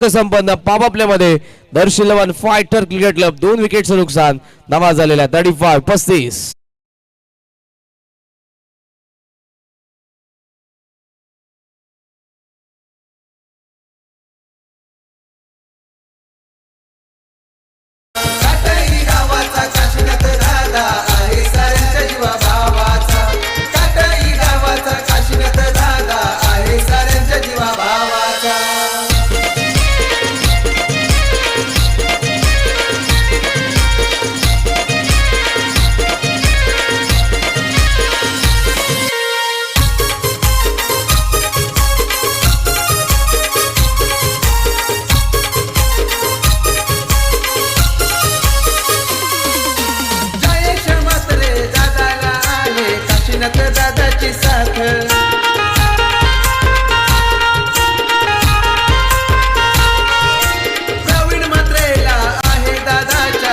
संपन्न. पॉवर प्ले मध्ये दर्शी 11 फायटर क्रिकेट क्लब 2 विकेटचं नुकसान. धावा झालेल्या 35.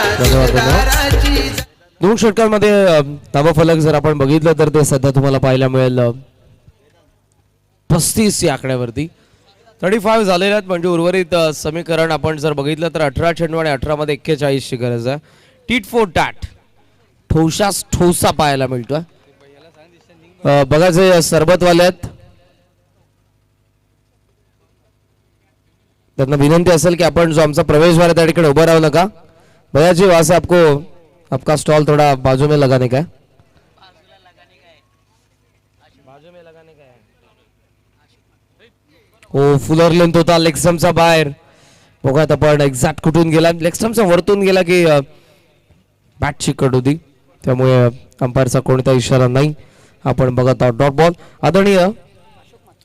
धन्यवाद. 2 षटकांमध्ये धावफलक जर आपण बघितलं तर ते सध्या तुम्हाला पाहायला मिळेल 35 या आकड्यावरती 35 झालेले आहेत. म्हणजे उर्वरित समीकरण आपण जर बघितलं तर 18 चेंडू आणि 18 मध्ये 41 ची गरज आहे. टीट फॉर टॅट, ठोसास ठोसा पाहायला मिळतोय. बघा जे सरबतवाले आहेत त्यांना विनंती असेल की आपण जो आमचा प्रवेशद्वार आहे त्या ठिकाणी उभं राहू नका. भैया जी वहां से आपको आपका स्टॉल थोड़ा बाजू में लगाने का है. हो फुलर लेंथ होता लेगस्टम्पचा बाहेर. बघा आपण एक्झॅक्ट कुठून गेला, लेगस्टम्पचा वरतून गेला की बॅटची कट होती, त्यामुळे अंपायरचा कोणता इशारा नाही. आपण बघत आहोत डॉट बॉल. आदरणीय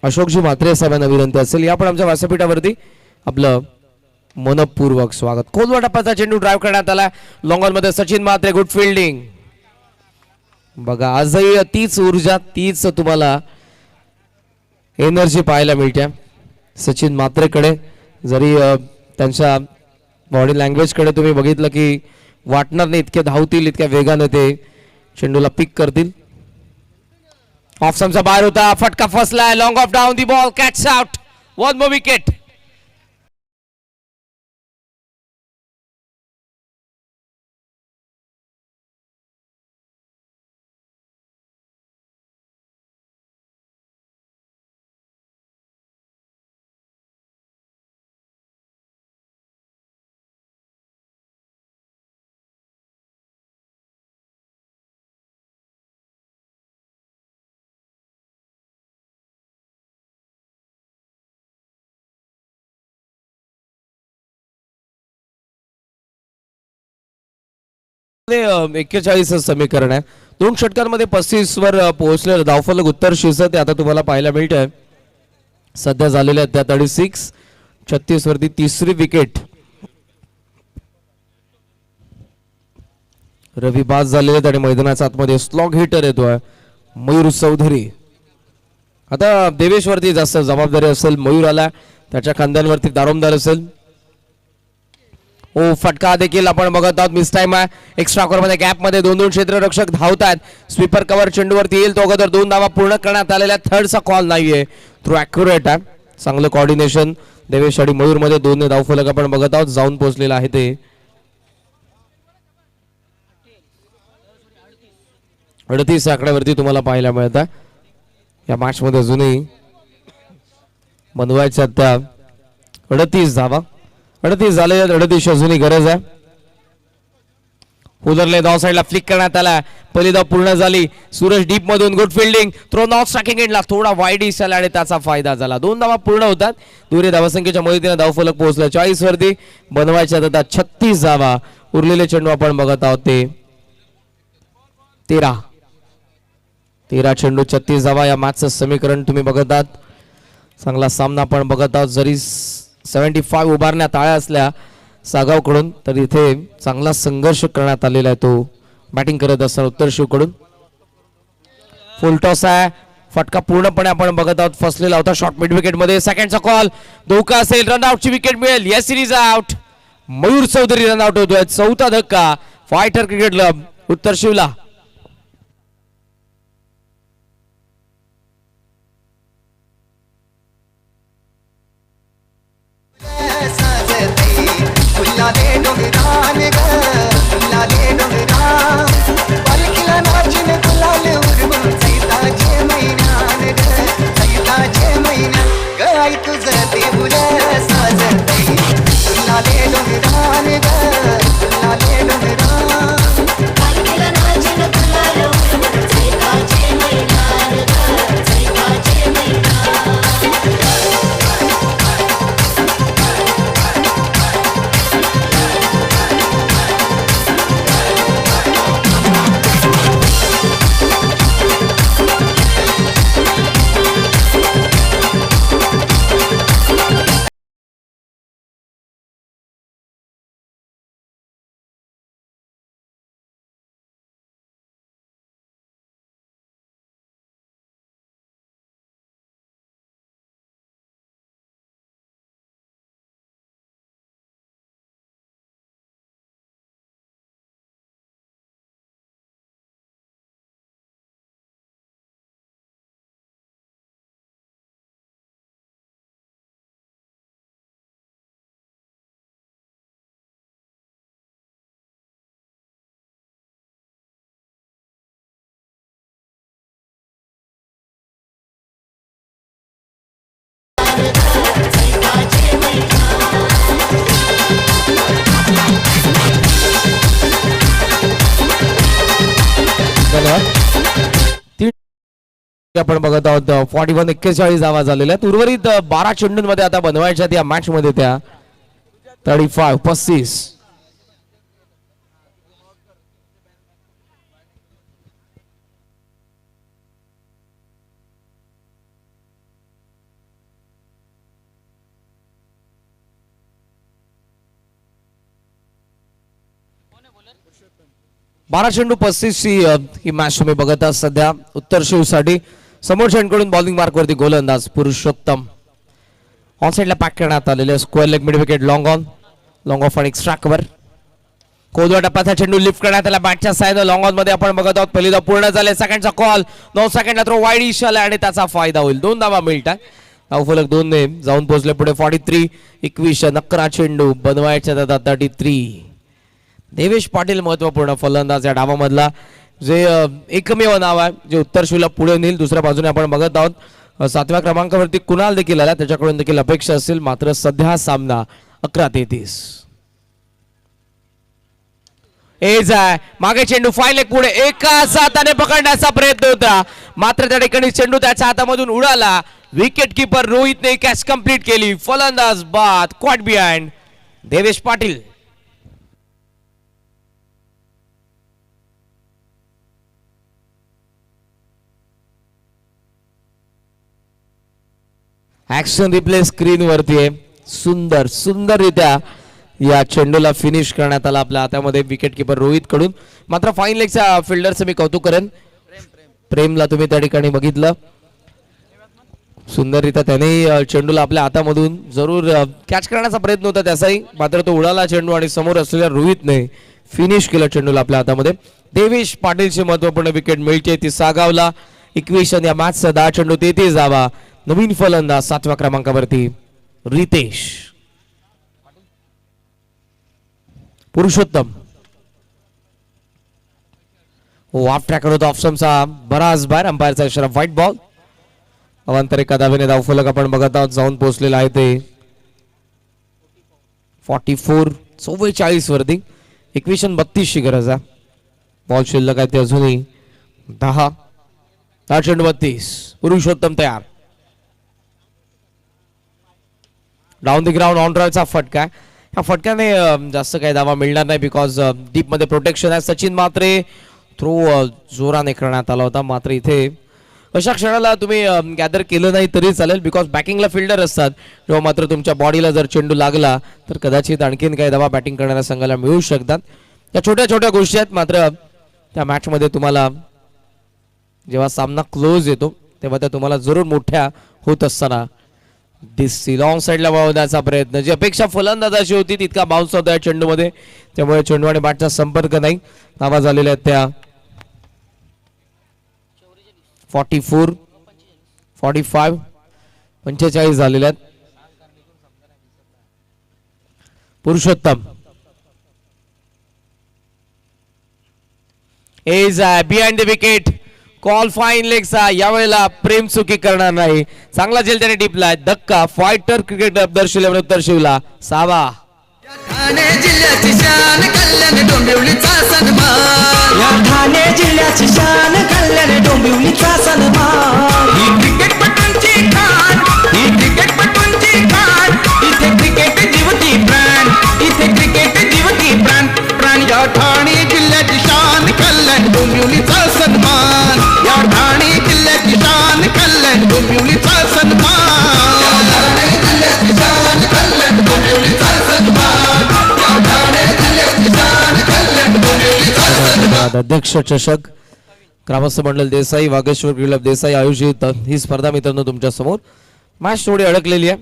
अशोकजी म्हात्रे साहेबांना विनंती असेल या पण आमच्या व्यासपीठावरती आपलं मनपूर्वक स्वागत. खोलवा टप्प्याचा चेंडू ड्राईव्ह करण्यात आला लॉंग ऑन मध्ये सचिन म्हात्रे, गुड फिल्डिंग. बघा आजही तीच ऊर्जा तीच तुम्हाला एनर्जी पाहायला मिळते सचिन म्हात्रेकडे. जरी त्यांच्या बॉडी लँग्वेज कडे तुम्ही बघितलं की वाटणार नाही इतके धावतील, इतक्या वेगाने ते चेंडूला पिक करतील. ऑफ समचा बाहेर होता, फटका फसलाय, long off down the ball, catch out, one more wicket. मध्ये 41 समीकरण आहे. 2 षटकांमध्ये 35 वर पोहोचलेलं धावफलक उत्तर शीर्ष ते आता तुम्हाला पाहायला मिळतंय. सध्या झालेल्या त्या 36 36 वरती तिसरी विकेट. रवी बाद झालेले आणि मैदानाच्या आतमध्ये स्लॉग हिटर येतोय मयूर चौधरी. आता देवेश वरती जास्त जबाबदारी असेल, मयूर आला त्याच्या खांद्यांवरती दारोमदार असेल. ओ फटका देखील आपण बघत आहोत, मिस टाइम आहे. एक्स्ट्रा कव्हर मध्ये गॅप मध्ये 2-2 क्षेत्ररक्षक धावतात. स्वीपर कव्हर चेंडूवरती येईल तो अगोदर 2 धावा पूर्ण करण्यात आलेल्या. थर्डचा कॉल नाहीये, थ्रो ॲक्युरेट आहे. चांगलं कॉर्डिनेशन देवेश आणि मयूर मध्ये 2 धावफलक आपण बघत आहोत, जाऊन पोहोचलेला आहे ते 38 आकड्यावरती तुम्हाला पाहायला मिळत आहे. या मॅच मध्ये अजूनही बनवायच्या त्या 38 धावा 38 झाले, 38 अजूनही गरज आहे. उदरले धाव साईडला फ्लिक करण्यात आला, पहिली धाव पूर्ण झाली. सूरज डीप मधून good fielding, throw not striking एंडला थोडा वाईड इशारा आणि त्याचा फायदा झाला. 2 धावा पूर्ण होतात. दुहेरी धावसंख्येच्या मदतीने धावफलक पोहोचला 40 वरती. बनवायच्या आता 36 धावा. उरलेले चेंडू आपण बघत आहोत ते 13 चेंडू 36 धावा. या मॅचचं समीकरण तुम्ही बघत आहात. चांगला सामना आपण बघत आहोत. जरी 75 उभारण्यात आल्या असल्या सागावकडून तर इथे चांगला संघर्ष करण्यात आलेला आहे तो बॅटिंग करत असताना उत्तर शिवकडून. फुल टॉस आहे, फटका पूर्णपणे आपण बघत आहोत फसलेला होता शॉर्ट मिड विकेट मध्ये. सेकंडचा कॉल धोका असेल, रनआउटची विकेट मिळेल. या series out, Mayur Chaudhari run out होतोय. 4था धक्का फायटर क्रिकेट क्लब उत्तर शिवला. आपण बघत आहोत 41-41 धावा झालेल्या आहेत. उर्वरित 12 चेंडूंमध्ये आता बनवायच्या या मॅच मध्ये त्या 35. बारा चेंडू 35 ही मॅच तुम्ही बघत आहात सध्या उत्तर शिवसाठी. समोर चेंडूकडून बॉलिंग मार्कवरती गोलंदाज पुरुषोत्तम. ऑन साइडला पॅक करण्यात आलेले square leg mid wicket long of आणि एक्स्ट्रा कव्हर. कोदवा टप्प्याचा चेंडू लिफ्ट करण्यात आला बॅटच्या साईडनं. लॉंग ऑन मध्ये आपण बघत आहोत. पहिली धाव पूर्ण झाले. सेकंडचा कॉल 9 सेकंडला थ्रो वाईड इश आला आणि त्याचा फायदा होईल. 2 धावा मिळतात. धावफलक 2 ने जाऊन पोहोचले पुढे. 43-21 11 चेंडू बनवायच्या 33. देवेश पाटील महत्वपूर्ण फलंदाज या डावामधला, जे एकमेव नाव आहे जे उत्तर शिवला पुढे नेईल. दुसऱ्या बाजूने आपण बघत आहोत 7व्या क्रमांकावरती कुणाल देखील आला, त्याच्याकडून देखील अपेक्षा असेल. मात्र सध्या सामना 11-33. एज आहे मागे चेंडू फाईन लेग पुढे एका हाताने पकडण्याचा प्रयत्न होता, मात्र त्या ठिकाणी चेंडू त्याच्या हातामधून उडाला. विकेट किपर रोहितने कॅच कंप्लीट केली. फलंदाज बाद. Caught behind Devesh Patil. Action replay screen वरती आहे. सुंदररित्या या चेंडूला फिनिश करण्यात आला आपल्या हातामध्ये विकेट किपर रोहित कडून. मात्र फाईन लेगच्या फिल्डरचं मी कौतुक करेन. प्रेमला तुम्ही त्या ठिकाणी बघितलं, सुंदररित्या त्याने चेंडूला आपल्या हातामधून जरूर कॅच करण्याचा प्रयत्न होता त्याचाही, मात्र तो उडाला चेंडू आणि समोर असलेल्या रोहितने फिनिश केलं चेंडूला आपल्या हातामध्ये. देवेश पाटीलची महत्वपूर्ण विकेट मिळते ती सागावला. 21 या मॅचचा 10 चेंडू 33 धावा. नवीन फलंदाज 7व्या क्रमांकावरती रितेश. पुरुषोत्तम ऑफ ट्रॅकर होता. ऑप्शनचा बराच बाहेर. अंपायरचा इशारा व्हाईट बॉल. अवांतर एका धावेने धावफलक आपण बघत आहोत जाऊन पोहोचलेला आहे ते 44 वरती. 21-32 ची गरज आहे. बॉल शिल्लक आहे ते अजूनही 10 चेंडू 32. पुरुषोत्तम तयार. डाऊन द ग्राउंड ऑन ड्रायचा फटका. या फटक्याने जास्त काही धावा मिळणार नाही बिकॉज डीप मध्ये प्रोटेक्शन आहे. सचिन मात्रे थ्रो जोराने करण्यात आला होता, मात्र इथे अशा क्षणाला तुम्ही गॅदर केलं नाही तरी चालेल बिकॉज बॅटिंगला फिल्डर असतात. तेव्हा मात्र तुमच्या बॉडीला जर चेंडू लागला तर कदाचित आणखीन काही धावा बॅटिंग करणाऱ्या संघाला मिळू शकतात. या छोट्या छोट्या गोष्टी आहेत, मात्र त्या मॅचमध्ये तुम्हाला जेव्हा सामना क्लोज येतो तेव्हा त्या तुम्हाला जरूर मोठ्या होत असताना दिसतील. लॉंग साईडला वळवण्याचा प्रयत्न, जी अपेक्षा फलंदाजाची होती तितका बाउन्स होता या चेंडूमध्ये, त्यामुळे चेंडू आणि बॅटचा संपर्क नाही. धावा झालेल्या आहेत त्या 44, 45, 45 झालेल्या आहेत. Purushottam is behind the wicket. Call fine लेगचा. यावेळेला प्रेम चुकी करणार नाही. चांगला झेल त्याने टिपलाय. धक्का. फायटर क्रिकेट दर्शवल्यावर उत्तर शिवला. सावा ठाणे जिल्ह्याची शान कल्याण डोंबिवलीचा सन्मान. या ठाणे जिल्ह्याची शान कल्याण डोंबिवलीचा सन्मान. ही क्रिकेटपटूंची खान, ही क्रिकेटपटूंची खान. इथे क्रिकेट जीवती प्राण, इथे क्रिकेट जीवती प्राण. प्राण या ठाणे जिल्ह्याची शान कल्याण डोंबिवलीचा सन्मान. या ठाणे जिल्ह्याची शान कल्याण डोंबिवलीचा सन्मान. या ठाणे जिल्ह्याची शान कल्याण डोंबिवलीचा सन्मान. या ठाणे जिल्ह्याची शान कल्याण डोंबिवलीचा सन्मान. अध्यक्ष चषक ग्रामस्थ मंडळ देसाई वागेश्वर क्लब देसाई आयोजित ही स्पर्धा मित्रांनो तुमच्या समोर. मॅच थोडी अडकलेली आहे.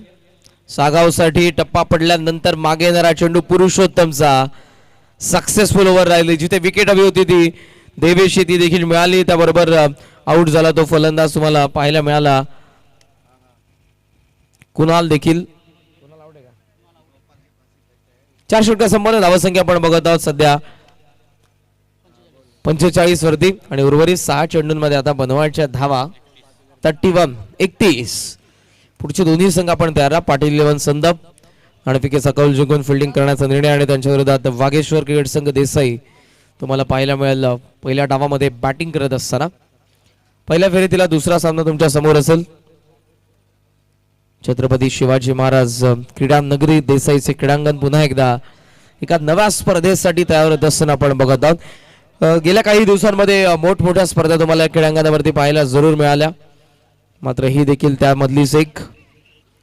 सागावसाठी टप्पा पडल्यानंतर मागे येणारा चेंडू पुरुषोत्तमचा सक्सेसफुल ओव्हर राहिली. जिथे विकेट हवी होती ती देवेशी ती देखील मिळाली. त्याबरोबर आउट झाला तो फलंदाज तुम्हाला पाहायला मिळाला. कुणाल देखील 4 षटका संपन्न. धावसंख्या आपण बघत आहोत सध्या 45 वरती आणि उर्वरित 6 चेंडूंमध्ये आता बनवायच्या धावा 31. पुढचे दोन्ही संघ आपण तयार राहा. पाटील 11 संदप आणि पीके सकौल जिंकून फिल्डिंग करण्याचा निर्णय आणि त्यांच्या विरोधात वागेश्वर क्रिकेट संघ देसाई तुम्हाला पाहायला मिळेल पहिल्या डावामध्ये बॅटिंग करत असताना. पहिल्या फेरीतील दुसरा सामना तुमच्या समोर असेल. छत्रपती शिवाजी महाराज क्रीडा नगरी देसाईचे क्रीडांगण पुन्हा एकदा एका नव्या स्पर्धेसाठी तयार होत असताना आपण बघत आहोत. गेल्या काही दिवसांमध्ये मोठमोठ्या स्पर्धा तुम्हाला क्रीडांगणावरती पाहायला जरूर मिळाल्या, मात्र ही देखील त्यामधलीच एक.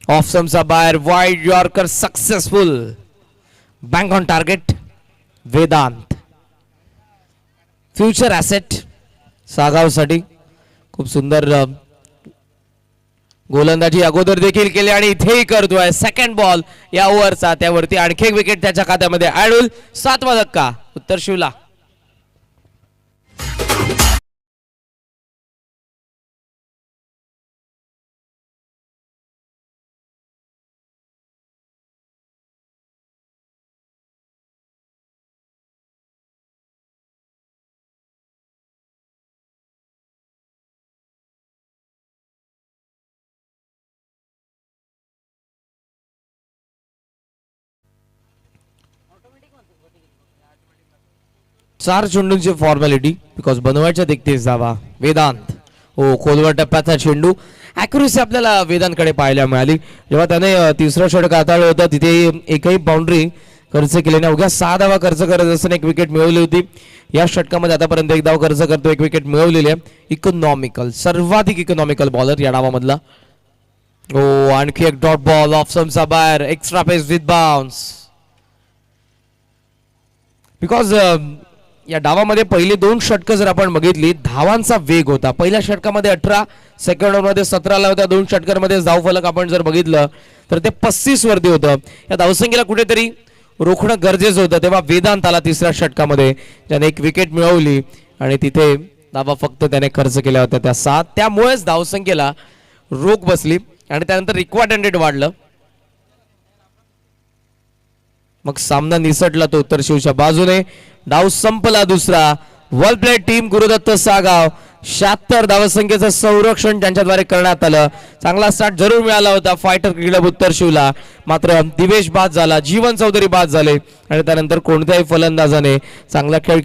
ऑफ समचा बाहेर wide yorker successful, bank on target. Vedant future asset सागावसाठी खूप सुंदर गोलंदाजी अगोदर देखील केली आणि इथेही करतोय. सेकंड बॉल या ओव्हरचा, त्यावरती आणखी एक विकेट त्याच्या खात्यामध्ये ऍड होईल. 7वा धक्का उत्तर शिवला. चार चेंडूंची फॉर्मॅलिटी बिकॉज बनवायच्या देखते जावा. वेदांत हो खोलवर टप्प्याचा चेंडू. ॲक्युरेसी आपल्याला वेदांतकडे पाहायला मिळाली. जेव्हा त्याने तिसरं षटक हाताळलं होतं तिथे एकही बाउंड्री खर्च केली नाही. अवघ्या 6 धावा खर्च करत असताना एक विकेट मिळवली होती. या षटकामध्ये आतापर्यंत 1 धाव खर्च करतो, 1 विकेट मिळवलेली आहे. इकॉनॉमिकल, सर्वाधिक इकॉनॉमिकल बॉलर या डावामधला. हो आणखी एक डॉट बॉल ऑफ समचा बाहेर. Extra pace with bounce. Because या डावामध्ये पहिली 2 षटकं जर आपण बघितली, धावांचा वेग होता. पहिल्या षटकामध्ये 18, सेकंड ओव्हरमध्ये 17 ला होत्या. 2 षटकांमध्ये धावफलक आपण जर बघितलं तर ते 35 वरती होतं. या धावसंख्येला कुठेतरी रोखणं गरजेचं होतं. तेव्हा वेदांत आला तिसऱ्या षटकामध्ये, ज्याने 1 विकेट मिळवली आणि तिथे धावा फक्त त्याने खर्च केल्या होत्या त्या 7. त्यामुळेच धावसंख्येला रोख बसली आणि त्यानंतर रिक्वायर्ड रन वाढलं. मग सामना निसटला तो उत्तर शिवच्या बाजूने. डाव संपला दुसरा. वेल प्लेड टीम गुरुदत्त सागाव. 76 धावसंख्येचं संरक्षण त्यांच्याद्वारे करण्यात आलं. चांगला स्टार्ट जरूर मिळाला होता फायटर क्लब उत्तर शिवला, मात्र दिवेश बाद झाला, जीवन चौधरी बाद झाले आणि त्यानंतर कोणत्याही फलंदाजाने चांगला खेळ